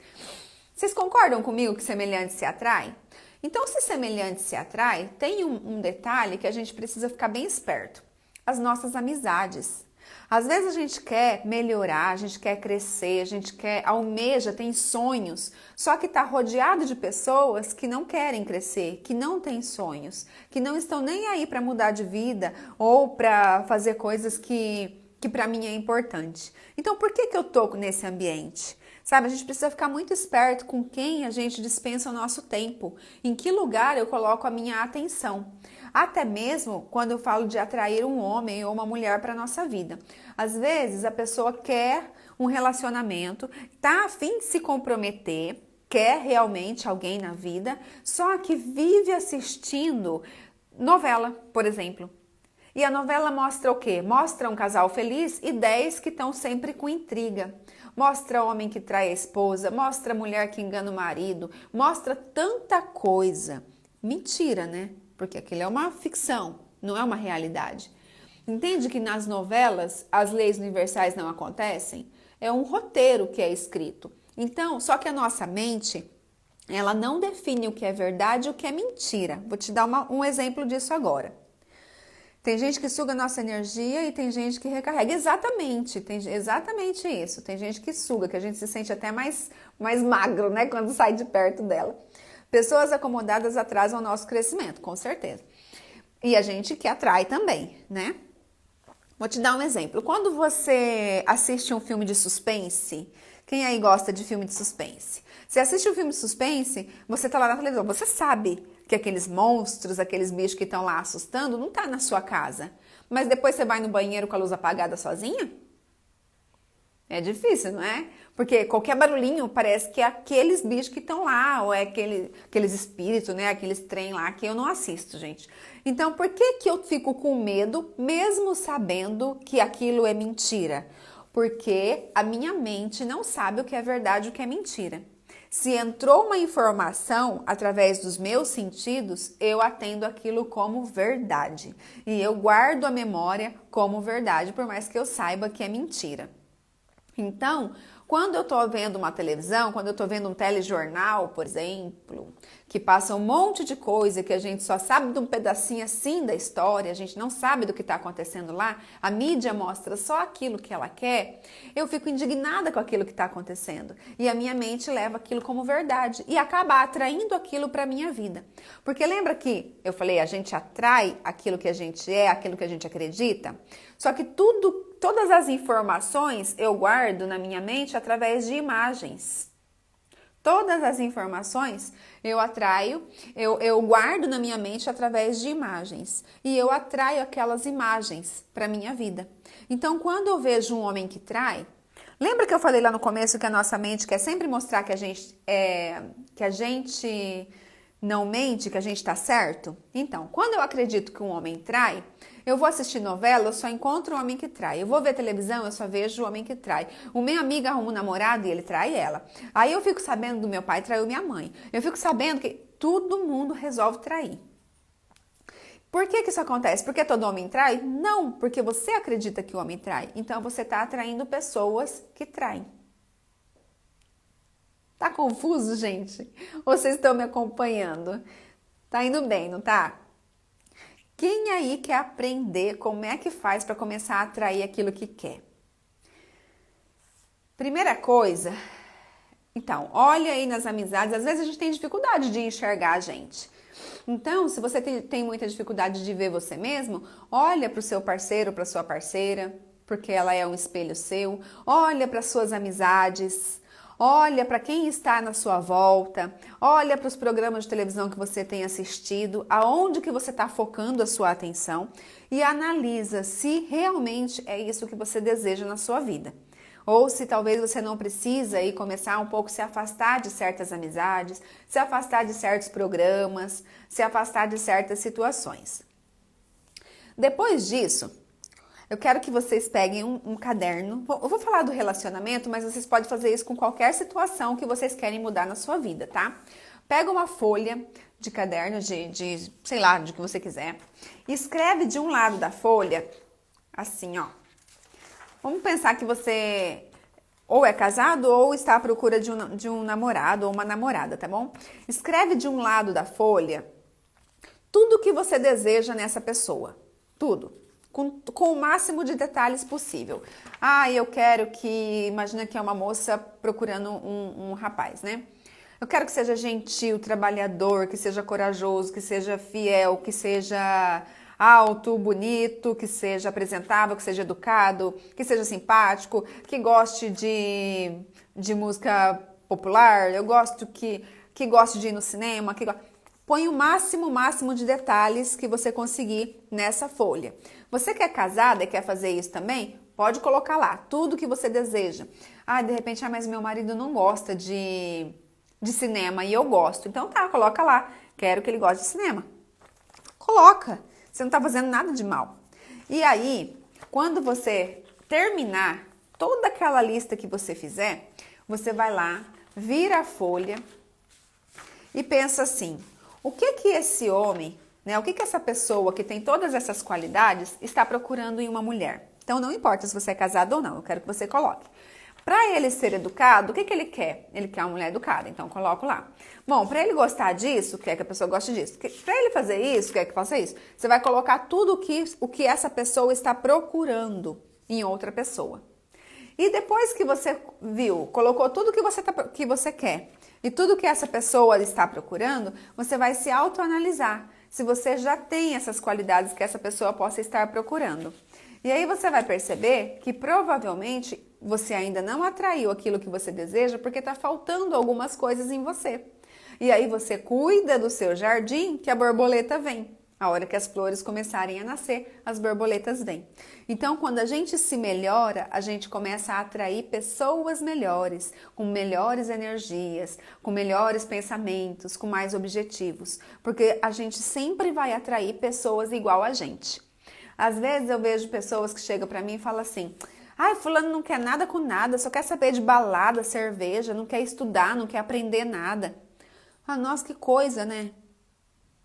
Vocês concordam comigo que semelhante se atrai? Então, se semelhante se atrai, tem um detalhe que a gente precisa ficar bem esperto. As nossas amizades. Às vezes a gente quer melhorar, a gente quer crescer, a gente almeja, tem sonhos, só que está rodeado de pessoas que não querem crescer, que não têm sonhos, que não estão nem aí para mudar de vida ou para fazer coisas que para mim é importante. Então, por que eu tô nesse ambiente? Sabe, a gente precisa ficar muito esperto com quem a gente dispensa o nosso tempo, em que lugar eu coloco a minha atenção. Até mesmo quando eu falo de atrair um homem ou uma mulher para a nossa vida. Às vezes a pessoa quer um relacionamento, tá a fim de se comprometer, quer realmente alguém na vida, só que vive assistindo novela, por exemplo. E a novela mostra o quê? Mostra um casal feliz e 10 que estão sempre com intriga. Mostra homem que trai a esposa, mostra mulher que engana o marido, mostra tanta coisa. Mentira, né? Porque aquilo é uma ficção, não é uma realidade. Entende que nas novelas as leis universais não acontecem? É um roteiro que é escrito. Então, só que a nossa mente, ela não define o que é verdade e o que é mentira. Vou te dar um exemplo disso agora. Tem gente que suga nossa energia e tem gente que recarrega. Exatamente, tem exatamente isso. Tem gente que suga, que a gente se sente até mais magro, né, quando sai de perto dela. Pessoas acomodadas atrasam o nosso crescimento, com certeza. E a gente que atrai também, né? Vou te dar um exemplo. Quando você assiste um filme de suspense, quem aí gosta de filme de suspense? Você assiste um filme de suspense, você tá lá na televisão, você sabe que aqueles monstros, aqueles bichos que estão lá assustando, não tá na sua casa. Mas depois você vai no banheiro com a luz apagada sozinha? É difícil, não é? Porque qualquer barulhinho parece que é aqueles bichos que estão lá, ou é aqueles espíritos, né? Aqueles trem lá que eu não assisto, gente. Então, por que eu fico com medo, mesmo sabendo que aquilo é mentira? Porque a minha mente não sabe o que é verdade e o que é mentira. Se entrou uma informação através dos meus sentidos, eu atendo aquilo como verdade. E eu guardo a memória como verdade, por mais que eu saiba que é mentira. Então, quando eu estou vendo uma televisão, quando eu estou vendo um telejornal, por exemplo, que passa um monte de coisa que a gente só sabe de um pedacinho assim da história, a gente não sabe do que está acontecendo lá, a mídia mostra só aquilo que ela quer, eu fico indignada com aquilo que está acontecendo. E a minha mente leva aquilo como verdade e acaba atraindo aquilo para a minha vida. Porque lembra que eu falei, a gente atrai aquilo que a gente é, aquilo que a gente acredita? Só que todas as informações eu guardo na minha mente através de imagens. Todas as informações eu guardo na minha mente através de imagens. E eu atraio aquelas imagens para a minha vida. Então, quando eu vejo um homem que trai, lembra que eu falei lá no começo que a nossa mente quer sempre mostrar que a gente não mente, que a gente está certo? Então, quando eu acredito que um homem trai, eu vou assistir novela, eu só encontro o homem que trai. Eu vou ver televisão, eu só vejo o homem que trai. O meu amigo arruma um namorado e ele trai ela. Aí eu fico sabendo do meu pai traiu minha mãe. Eu fico sabendo que todo mundo resolve trair. Por que isso acontece? Porque todo homem trai? Não, porque você acredita que o homem trai. Então você está atraindo pessoas que traem. Tá confuso, gente? Vocês estão me acompanhando? Tá indo bem, não tá? Quem aí quer aprender como é que faz para começar a atrair aquilo que quer? Primeira coisa Então, olha aí nas amizades, às vezes a gente tem dificuldade de enxergar a gente. Então, se você tem muita dificuldade de ver você mesmo, olha para o seu parceiro, para sua parceira, porque ela é um espelho seu. Olha para suas amizades, olha para quem está na sua volta, olha para os programas de televisão que você tem assistido, aonde que você está focando a sua atenção e analisa se realmente é isso que você deseja na sua vida. Ou se talvez você não precisa e começar um pouco a se afastar de certas amizades, se afastar de certos programas, se afastar de certas situações. Depois disso, eu quero que vocês peguem um caderno. Eu vou falar do relacionamento, mas vocês podem fazer isso com qualquer situação que vocês querem mudar na sua vida, tá? Pega uma folha de caderno, sei lá, de que você quiser, e escreve de um lado da folha, assim, ó. Vamos pensar que você ou é casado ou está à procura de um namorado ou uma namorada, tá bom? Escreve de um lado da folha tudo que você deseja nessa pessoa. Tudo. Com o máximo de detalhes possível. Eu quero que... Imagina que é uma moça procurando um rapaz, né? Eu quero que seja gentil, trabalhador, que seja corajoso, que seja fiel, que seja alto, bonito, que seja apresentável, que seja educado, que seja simpático, que goste de música popular, eu gosto que goste de ir no cinema, Põe o máximo de detalhes que você conseguir nessa folha. Você que é casada e quer fazer isso também, pode colocar lá tudo que você deseja. De repente, mas meu marido não gosta de cinema e eu gosto. Então tá, coloca lá, quero que ele goste de cinema. Coloca. Você não está fazendo nada de mal. E aí, quando você terminar toda aquela lista que você fizer, você vai lá, vira a folha e pensa assim, o que esse homem, né, o que essa pessoa que tem todas essas qualidades está procurando em uma mulher? Então, não importa se você é casado ou não, eu quero que você coloque. Para ele ser educado, o que ele quer? Ele quer uma mulher educada, então coloco lá. Bom, para ele gostar disso, quer que a pessoa goste disso. Para ele fazer isso, quer que faça isso. Você vai colocar tudo o que essa pessoa está procurando em outra pessoa. E depois que você viu, colocou tudo que você quer e tudo que essa pessoa está procurando, você vai se autoanalisar se você já tem essas qualidades que essa pessoa possa estar procurando. E aí você vai perceber que provavelmente você ainda não atraiu aquilo que você deseja porque está faltando algumas coisas em você. E aí você cuida do seu jardim que a borboleta vem. A hora que as flores começarem a nascer, as borboletas vêm. Então, quando a gente se melhora, a gente começa a atrair pessoas melhores, com melhores energias, com melhores pensamentos, com mais objetivos. Porque a gente sempre vai atrair pessoas igual a gente. Às vezes eu vejo pessoas que chegam para mim e falam assim, fulano não quer nada com nada, só quer saber de balada, cerveja, não quer estudar, não quer aprender nada. Nossa, que coisa, né?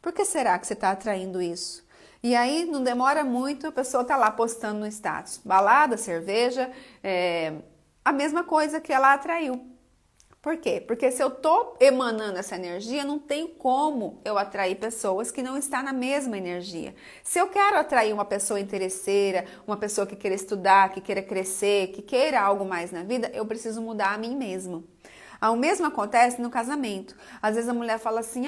Por que será que você está atraindo isso? E aí, não demora muito, a pessoa está lá postando no status. Balada, cerveja, a mesma coisa que ela atraiu. Por quê? Porque se eu estou emanando essa energia, não tem como eu atrair pessoas que não estão na mesma energia. Se eu quero atrair uma pessoa interesseira, uma pessoa que queira estudar, que queira crescer, que queira algo mais na vida, eu preciso mudar a mim mesma. O mesmo acontece no casamento. Às vezes a mulher fala assim,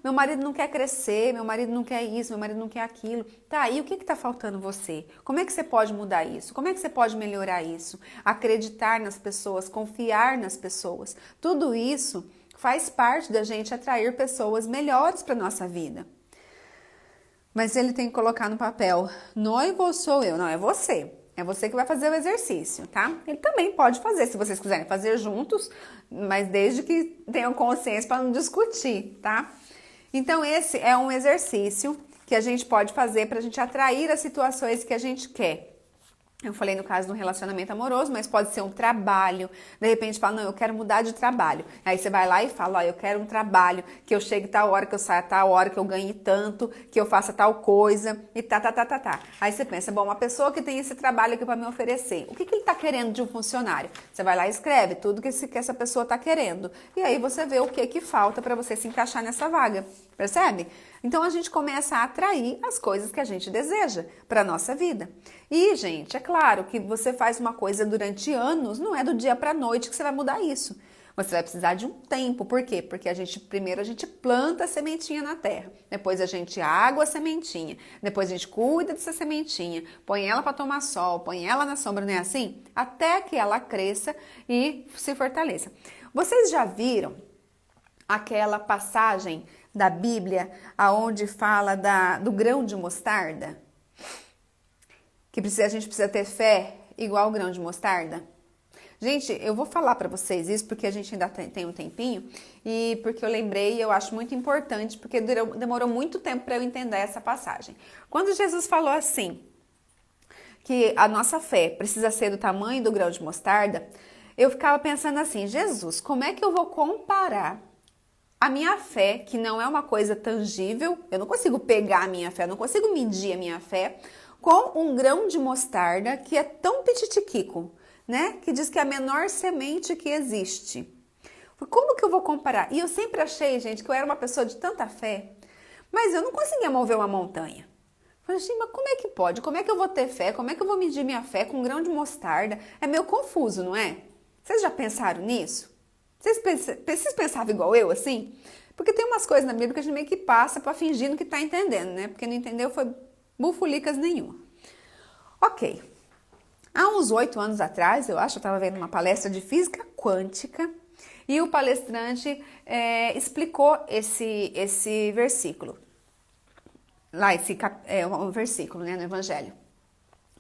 meu marido não quer crescer, meu marido não quer isso, meu marido não quer aquilo. Tá, e o que está faltando você? Como é que você pode mudar isso? Como é que você pode melhorar isso? Acreditar nas pessoas, confiar nas pessoas. Tudo isso faz parte da gente atrair pessoas melhores para a nossa vida. Mas ele tem que colocar no papel, noivo ou sou eu? Não, é você. É você que vai fazer o exercício, tá? Ele também pode fazer, se vocês quiserem fazer juntos, mas desde que tenham consciência para não discutir, tá? Então, esse é um exercício que a gente pode fazer para a gente atrair as situações que a gente quer. Eu falei no caso de um relacionamento amoroso, mas pode ser um trabalho. De repente fala, não, eu quero mudar de trabalho. Aí você vai lá e fala, eu quero um trabalho, que eu chegue tal hora, que eu saia tal hora, que eu ganhe tanto, que eu faça tal coisa e tá. Aí você pensa, bom, uma pessoa que tem esse trabalho aqui para me oferecer, o que ele tá querendo de um funcionário? Você vai lá e escreve tudo que essa pessoa tá querendo. E aí você vê o que falta para você se encaixar nessa vaga. Percebe? Então a gente começa a atrair as coisas que a gente deseja para a nossa vida. E, gente, é claro que você faz uma coisa durante anos, não é do dia para a noite que você vai mudar isso. Você vai precisar de um tempo. Por quê? Porque primeiro a gente planta a sementinha na terra, depois a gente água a sementinha, depois a gente cuida dessa sementinha, põe ela para tomar sol, põe ela na sombra, não é assim? Até que ela cresça e se fortaleça. Vocês já viram aquela passagem da Bíblia aonde fala do grão de mostarda? Que a gente precisa ter fé igual o grão de mostarda? Gente, eu vou falar para vocês isso porque a gente ainda tem um tempinho e porque eu lembrei e eu acho muito importante, porque demorou muito tempo para eu entender essa passagem. Quando Jesus falou assim, que a nossa fé precisa ser do tamanho do grão de mostarda, eu ficava pensando assim, Jesus, como é que eu vou comparar a minha fé, que não é uma coisa tangível, eu não consigo pegar a minha fé, eu não consigo medir a minha fé, com um grão de mostarda que é tão pititiquico, né? Que diz que é a menor semente que existe. Como que eu vou comparar? E eu sempre achei, gente, que eu era uma pessoa de tanta fé, mas eu não conseguia mover uma montanha. Falei assim, mas como é que pode? Como é que eu vou ter fé? Como é que eu vou medir minha fé com um grão de mostarda? É meio confuso, não é? Vocês já pensaram nisso? Vocês pensavam igual eu, assim? Porque tem umas coisas na Bíblia que a gente meio que passa para fingindo que tá entendendo, né? Porque não entendeu foi bufulicas nenhuma. Ok. Há uns 8 anos atrás, eu acho, eu estava vendo uma palestra de física quântica e o palestrante explicou esse versículo. Lá, um versículo, né, no Evangelho.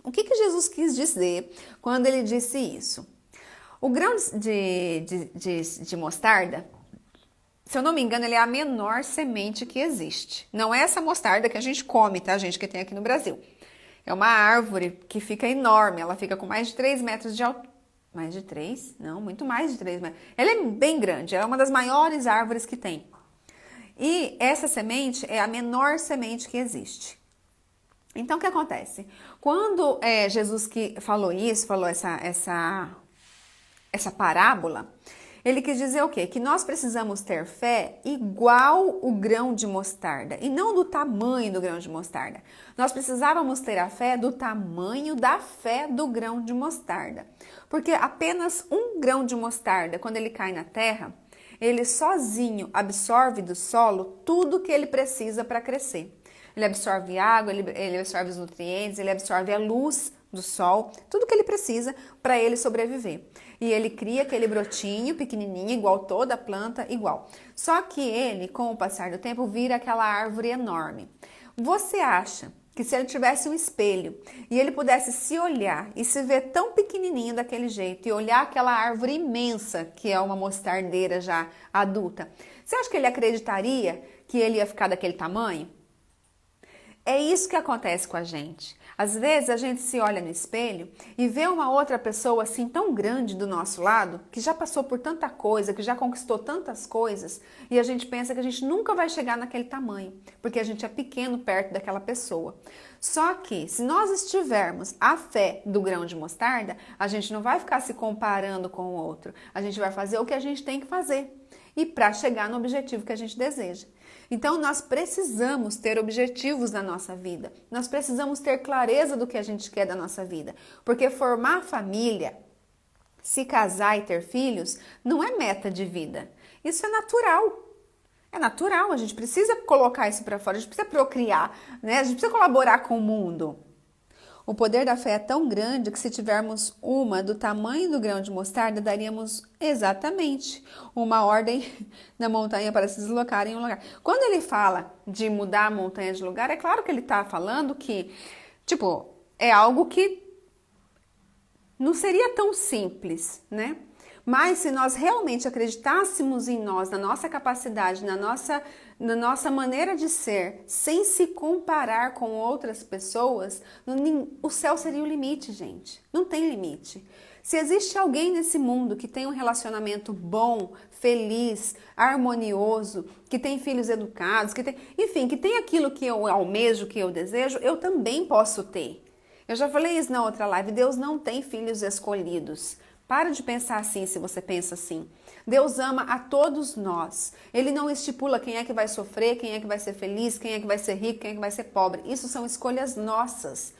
O que Jesus quis dizer quando ele disse isso? O grão de mostarda, se eu não me engano, ele é a menor semente que existe. Não é essa mostarda que a gente come, tá, gente, que tem aqui no Brasil. É uma árvore que fica enorme, ela fica com mais de 3 metros de altura. Mais de 3? Não, muito mais de 3 metros. Ela é bem grande, ela é uma das maiores árvores que tem. E essa semente é a menor semente que existe. Então, o que acontece? Quando Jesus que falou isso, falou essa parábola, ele quis dizer o quê? Que nós precisamos ter fé igual o grão de mostarda e não do tamanho do grão de mostarda. Nós precisávamos ter a fé do tamanho da fé do grão de mostarda. Porque apenas um grão de mostarda, quando ele cai na terra, ele sozinho absorve do solo tudo que ele precisa para crescer. Ele absorve água, ele absorve os nutrientes, ele absorve a luz do sol, tudo que ele precisa para ele sobreviver. E ele cria aquele brotinho pequenininho, igual toda planta, igual. Só que ele, com o passar do tempo, vira aquela árvore enorme. Você acha que se ele tivesse um espelho e ele pudesse se olhar e se ver tão pequenininho daquele jeito e olhar aquela árvore imensa, que é uma mostardeira já adulta, você acha que ele acreditaria que ele ia ficar daquele tamanho? É isso que acontece com a gente. Às vezes a gente se olha no espelho e vê uma outra pessoa assim tão grande do nosso lado, que já passou por tanta coisa, que já conquistou tantas coisas, e a gente pensa que a gente nunca vai chegar naquele tamanho, porque a gente é pequeno perto daquela pessoa. Só que se nós estivermos a fé do grão de mostarda, a gente não vai ficar se comparando com o outro. A gente vai fazer o que a gente tem que fazer e para chegar no objetivo que a gente deseja. Então, nós precisamos ter objetivos na nossa vida. Nós precisamos ter clareza do que a gente quer da nossa vida. Porque formar família, se casar e ter filhos, não é meta de vida. Isso é natural. É natural, a gente precisa colocar isso para fora, a gente precisa procriar, né? A gente precisa colaborar com o mundo. O poder da fé é tão grande que se tivermos uma do tamanho do grão de mostarda, daríamos exatamente uma ordem na montanha para se deslocar em um lugar. Quando ele fala de mudar a montanha de lugar, é claro que ele está falando que, é algo que não seria tão simples, né? Mas se nós realmente acreditássemos em nós, na nossa capacidade, na nossa maneira de ser, sem se comparar com outras pessoas, o céu seria o limite, gente. Não tem limite. Se existe alguém nesse mundo que tem um relacionamento bom, feliz, harmonioso, que tem filhos educados, que tem aquilo que eu almejo, que eu desejo, eu também posso ter. Eu já falei isso na outra live, Deus não tem filhos escolhidos. Para de pensar assim se você pensa assim. Deus ama a todos nós. Ele não estipula quem é que vai sofrer, quem é que vai ser feliz, quem é que vai ser rico, quem é que vai ser pobre. Isso são escolhas nossas.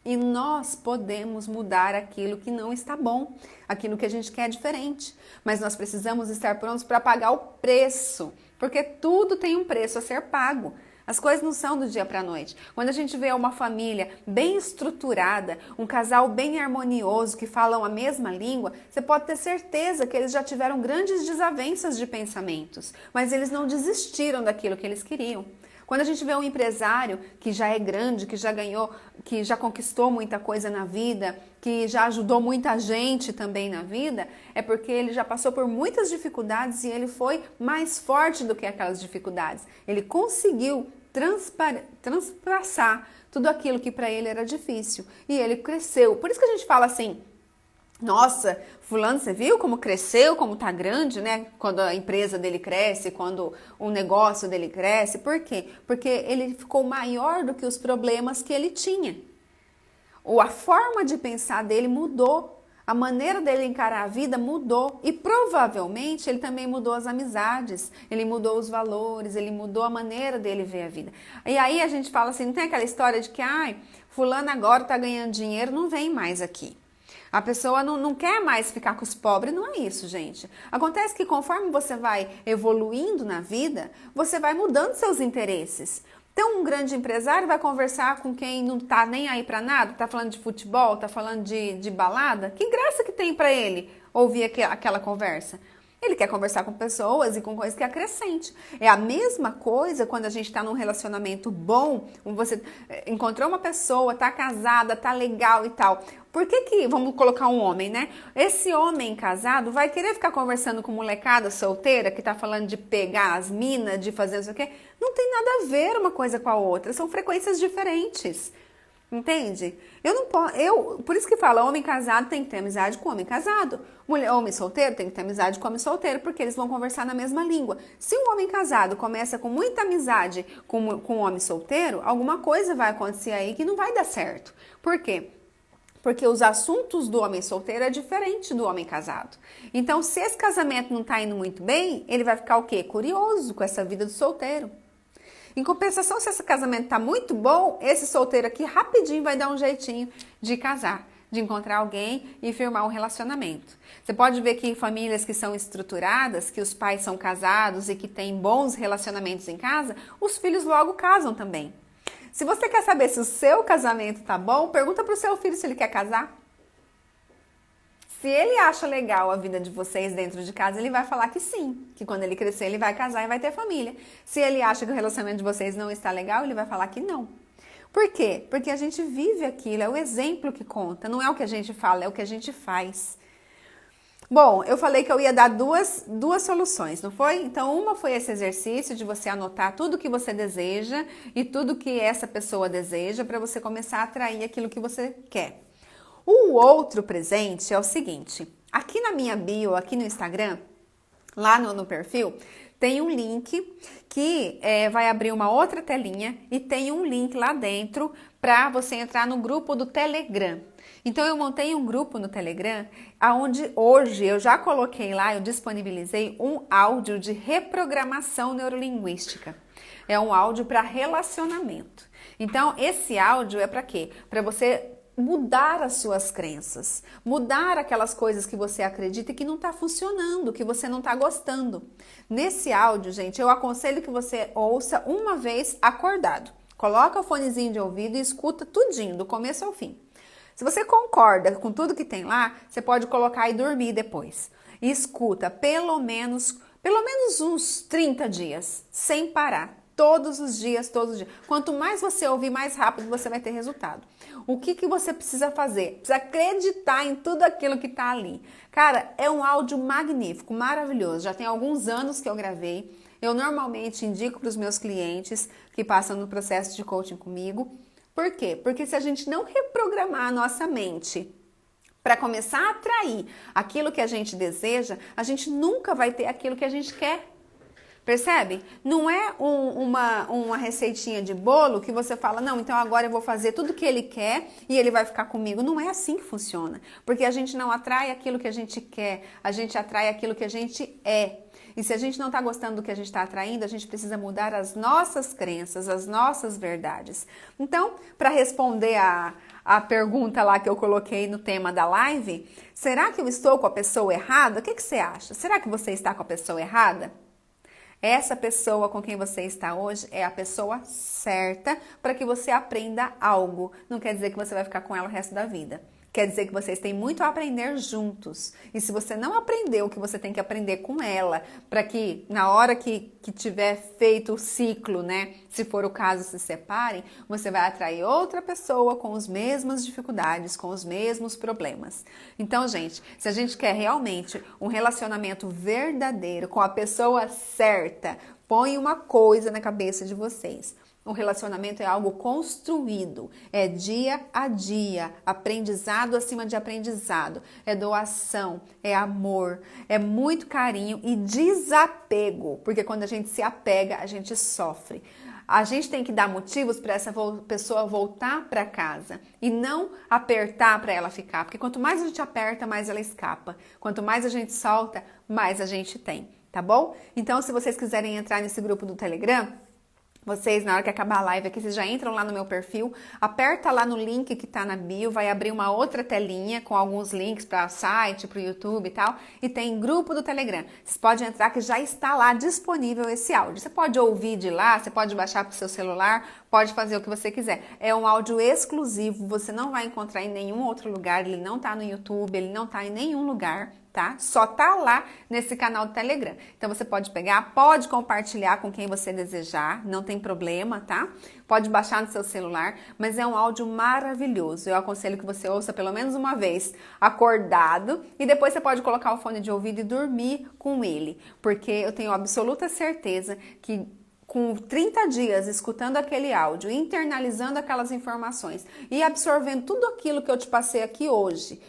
E nós podemos mudar aquilo que não está bom, aquilo que a gente quer diferente. Mas nós precisamos estar prontos para pagar o preço, porque tudo tem um preço a ser pago. As coisas não são do dia para a noite. Quando a gente vê uma família bem estruturada, um casal bem harmonioso, que falam a mesma língua, você pode ter certeza que eles já tiveram grandes desavenças de pensamentos, mas eles não desistiram daquilo que eles queriam. Quando a gente vê um empresário que já é grande, que já ganhou, que já conquistou muita coisa na vida, que já ajudou muita gente também na vida, é porque ele já passou por muitas dificuldades e ele foi mais forte do que aquelas dificuldades. Ele conseguiu transpassar tudo aquilo que para ele era difícil e ele cresceu. Por isso que a gente fala assim: nossa, fulano, você viu como cresceu, como tá grande, né? Quando a empresa dele cresce, quando o negócio dele cresce. Por quê? Porque ele ficou maior do que os problemas que ele tinha. Ou a forma de pensar dele mudou. A maneira dele encarar a vida mudou e provavelmente ele também mudou as amizades, ele mudou os valores, ele mudou a maneira dele ver a vida. E aí a gente fala assim, não tem aquela história de que fulano agora tá ganhando dinheiro, não vem mais aqui. A pessoa não quer mais ficar com os pobres, não é isso, gente. Acontece que conforme você vai evoluindo na vida, você vai mudando seus interesses. Então, um grande empresário vai conversar com quem não tá nem aí pra nada, tá falando de futebol, tá falando de balada. Que graça que tem pra ele ouvir aquela conversa? Ele quer conversar com pessoas e com coisas que acrescente. É a mesma coisa quando a gente está num relacionamento bom, você encontrou uma pessoa, tá casada, tá legal e tal. Por que, vamos colocar um homem, né? Esse homem casado vai querer ficar conversando com molecada solteira que tá falando de pegar as minas, de fazer não sei o quê? Não tem nada a ver uma coisa com a outra, são frequências diferentes. Entende? Por isso que fala, homem casado tem que ter amizade com homem casado. Homem solteiro tem que ter amizade com homem solteiro, porque eles vão conversar na mesma língua. Se um homem casado começa com muita amizade com um homem solteiro, alguma coisa vai acontecer aí que não vai dar certo. Por quê? Porque os assuntos do homem solteiro é diferente do homem casado. Então, se esse casamento não tá indo muito bem, ele vai ficar o quê? Curioso com essa vida do solteiro. Em compensação, se esse casamento tá muito bom, esse solteiro aqui rapidinho vai dar um jeitinho de casar, de encontrar alguém e firmar um relacionamento. Você pode ver que em famílias que são estruturadas, que os pais são casados e que têm bons relacionamentos em casa, os filhos logo casam também. Se você quer saber se o seu casamento tá bom, pergunta pro seu filho se ele quer casar. Se ele acha legal a vida de vocês dentro de casa, ele vai falar que sim, que quando ele crescer ele vai casar e vai ter família. Se ele acha que o relacionamento de vocês não está legal, ele vai falar que não. Por quê? Porque a gente vive aquilo, é o exemplo que conta, não é o que a gente fala, é o que a gente faz. Bom, eu falei que eu ia dar duas soluções, não foi? Então, uma foi esse exercício de você anotar tudo que você deseja e tudo que essa pessoa deseja para você começar a atrair aquilo que você quer. O outro presente é o seguinte, aqui na minha bio, aqui no Instagram, lá no perfil, tem um link que vai abrir uma outra telinha e tem um link lá dentro para você entrar no grupo do Telegram. Então eu montei um grupo no Telegram, onde hoje eu já coloquei lá, eu disponibilizei um áudio de reprogramação neurolinguística. É um áudio para relacionamento. Então esse áudio é para quê? Para você mudar as suas crenças, mudar aquelas coisas que você acredita e que não está funcionando, que você não está gostando. Nesse áudio, gente, eu aconselho que você ouça uma vez acordado. Coloca o fonezinho de ouvido e escuta tudinho, do começo ao fim. Se você concorda com tudo que tem lá, você pode colocar e dormir depois. E escuta pelo menos uns 30 dias, sem parar. Todos os dias. Quanto mais você ouvir, mais rápido você vai ter resultado. O que você precisa fazer? Precisa acreditar em tudo aquilo que está ali. Cara, é um áudio magnífico, maravilhoso. Já tem alguns anos que eu gravei. Eu normalmente indico para os meus clientes que passam no processo de coaching comigo. Por quê? Porque se a gente não reprogramar a nossa mente para começar a atrair aquilo que a gente deseja, a gente nunca vai ter aquilo que a gente quer. Percebe? Não é uma receitinha de bolo que você fala, não, então agora eu vou fazer tudo que ele quer e ele vai ficar comigo. Não é assim que funciona. Porque a gente não atrai aquilo que a gente quer, a gente atrai aquilo que a gente é. E se a gente não está gostando do que a gente está atraindo, a gente precisa mudar as nossas crenças, as nossas verdades. Então, para responder a pergunta lá que eu coloquei no tema da live, será que eu estou com a pessoa errada? O que você acha? Será que você está com a pessoa errada? Essa pessoa com quem você está hoje é a pessoa certa para que você aprenda algo. Não quer dizer que você vai ficar com ela o resto da vida. Quer dizer que vocês têm muito a aprender juntos. E se você não aprendeu o que você tem que aprender com ela, para que na hora que tiver feito o ciclo, né, se for o caso, se separem, você vai atrair outra pessoa com as mesmas dificuldades, com os mesmos problemas. Então, gente, se a gente quer realmente um relacionamento verdadeiro com a pessoa certa, põe uma coisa na cabeça de vocês. O relacionamento é algo construído, é dia a dia, aprendizado acima de aprendizado, é doação, é amor, é muito carinho e desapego, porque quando a gente se apega, a gente sofre. A gente tem que dar motivos para essa pessoa voltar para casa e não apertar para ela ficar, porque quanto mais a gente aperta, mais ela escapa. Quanto mais a gente solta, mais a gente tem, tá bom? Então, se vocês quiserem entrar nesse grupo do Telegram, vocês, na hora que acabar a live aqui, vocês já entram lá no meu perfil, aperta lá no link que tá na bio, vai abrir uma outra telinha com alguns links para site, para o YouTube e tal, e tem grupo do Telegram. Vocês podem entrar que já está lá disponível esse áudio. Você pode ouvir de lá, você pode baixar para o seu celular, pode fazer o que você quiser. É um áudio exclusivo, você não vai encontrar em nenhum outro lugar, ele não tá no YouTube, ele não tá em nenhum lugar, tá? Só tá lá nesse canal do Telegram. Então você pode pegar, pode compartilhar com quem você desejar, não tem problema, tá? Pode baixar no seu celular, mas é um áudio maravilhoso. Eu aconselho que você ouça pelo menos uma vez acordado e depois você pode colocar o fone de ouvido e dormir com ele, porque eu tenho absoluta certeza que com 30 dias escutando aquele áudio, internalizando aquelas informações e absorvendo tudo aquilo que eu te passei aqui hoje,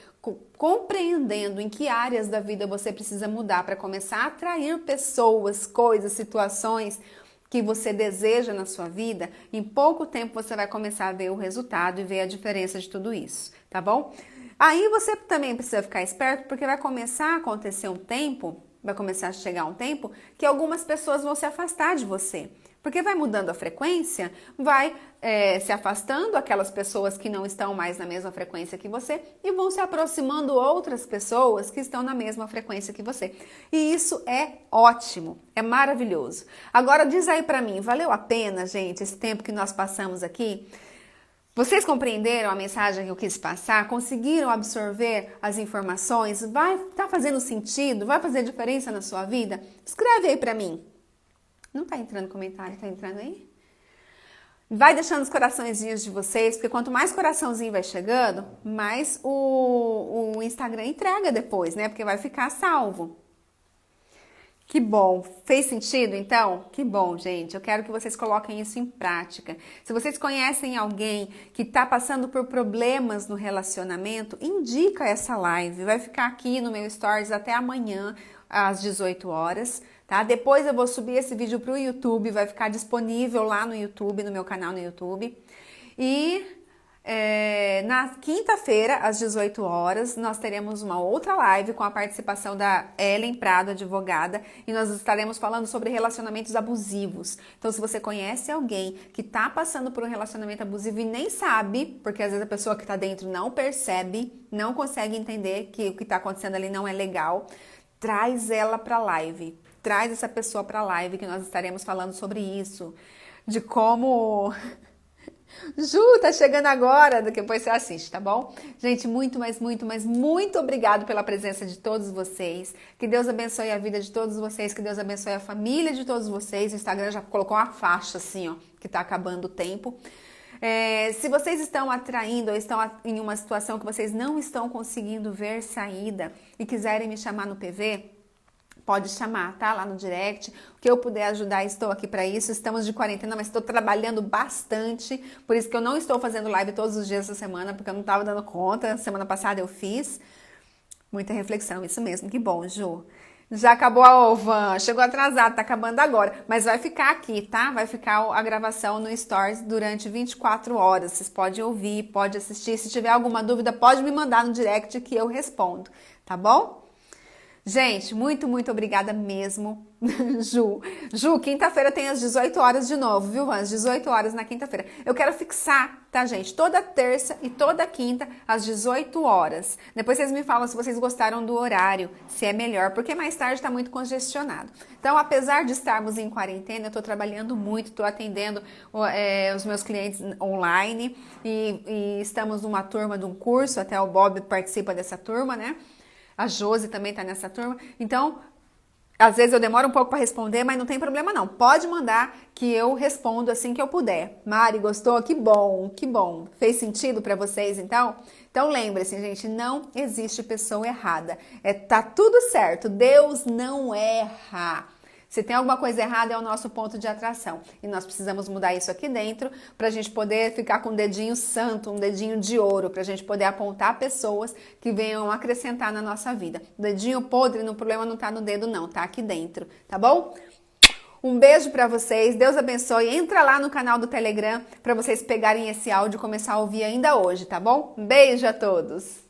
compreendendo em que áreas da vida você precisa mudar para começar a atrair pessoas, coisas, situações que você deseja na sua vida, em pouco tempo você vai começar a ver o resultado e ver a diferença de tudo isso, tá bom? Aí você também precisa ficar esperto porque vai começar a acontecer um tempo, vai começar a chegar um tempo que algumas pessoas vão se afastar de você. Porque vai mudando a frequência, vai se afastando aquelas pessoas que não estão mais na mesma frequência que você e vão se aproximando outras pessoas que estão na mesma frequência que você. E isso é ótimo, é maravilhoso. Agora diz aí pra mim, valeu a pena, gente, esse tempo que nós passamos aqui? Vocês compreenderam a mensagem que eu quis passar? Conseguiram absorver as informações? Tá fazendo sentido? Vai fazer diferença na sua vida? Escreve aí pra mim. Não tá entrando comentário, tá entrando aí? Vai deixando os coraçõezinhos de vocês, porque quanto mais coraçãozinho vai chegando, mais o Instagram entrega depois, né? Porque vai ficar salvo. Que bom! Fez sentido, então? Que bom, gente. Eu quero que vocês coloquem isso em prática. Se vocês conhecem alguém que está passando por problemas no relacionamento, indica essa live. Vai ficar aqui no meu Stories até amanhã, às 18 horas. Tá? Depois eu vou subir esse vídeo para o YouTube, vai ficar disponível lá no YouTube, no meu canal no YouTube. E na quinta-feira, às 18 horas, nós teremos uma outra live com a participação da Ellen Prado, advogada, e nós estaremos falando sobre relacionamentos abusivos. Então, se você conhece alguém que está passando por um relacionamento abusivo e nem sabe, porque às vezes a pessoa que está dentro não percebe, não consegue entender que o que está acontecendo ali não é legal, traz ela para a live. Traz essa pessoa para a live que nós estaremos falando sobre isso, de como... Ju, tá chegando agora, depois você assiste, tá bom? Gente, muito obrigado pela presença de todos vocês. Que Deus abençoe a vida de todos vocês, que Deus abençoe a família de todos vocês. O Instagram já colocou uma faixa assim, ó, que tá acabando o tempo. Se vocês estão atraindo ou estão em uma situação que vocês não estão conseguindo ver saída e quiserem me chamar no PV, pode chamar, tá? Lá no direct. O que eu puder ajudar, estou aqui para isso. Estamos de quarentena, mas estou trabalhando bastante. Por isso que eu não estou fazendo live todos os dias essa semana, porque eu não estava dando conta. Semana passada eu fiz. Muita reflexão, isso mesmo. Que bom, Ju. Já acabou a Ovan. Chegou atrasado, tá acabando agora. Mas vai ficar aqui, tá? Vai ficar a gravação no Stories durante 24 horas. Vocês podem ouvir, podem assistir. Se tiver alguma dúvida, pode me mandar no direct que eu respondo, tá bom? Gente, muito obrigada mesmo, Ju. Ju, quinta-feira tem às 18 horas de novo, viu, às 18 horas na quinta-feira. Eu quero fixar, tá, gente? Toda terça e toda quinta às 18 horas. Depois vocês me falam se vocês gostaram do horário, se é melhor, porque mais tarde tá muito congestionado. Então, apesar de estarmos em quarentena, eu tô trabalhando muito, tô atendendo os meus clientes online e estamos numa turma de um curso, até o Bob participa dessa turma, né? A Josi também tá nessa turma. Então, às vezes eu demoro um pouco para responder, mas não tem problema não. Pode mandar que eu respondo assim que eu puder. Mari, gostou? Que bom, que bom. Fez sentido para vocês então? Então lembre-se, gente, não existe pessoa errada. Tá tudo certo. Deus não erra. Se tem alguma coisa errada, é o nosso ponto de atração. E nós precisamos mudar isso aqui dentro para a gente poder ficar com um dedinho santo, um dedinho de ouro, para a gente poder apontar pessoas que venham acrescentar na nossa vida. O dedinho podre, o problema não tá no dedo não, tá aqui dentro, tá bom? Um beijo para vocês, Deus abençoe. Entra lá no canal do Telegram para vocês pegarem esse áudio e começar a ouvir ainda hoje, tá bom? Um beijo a todos!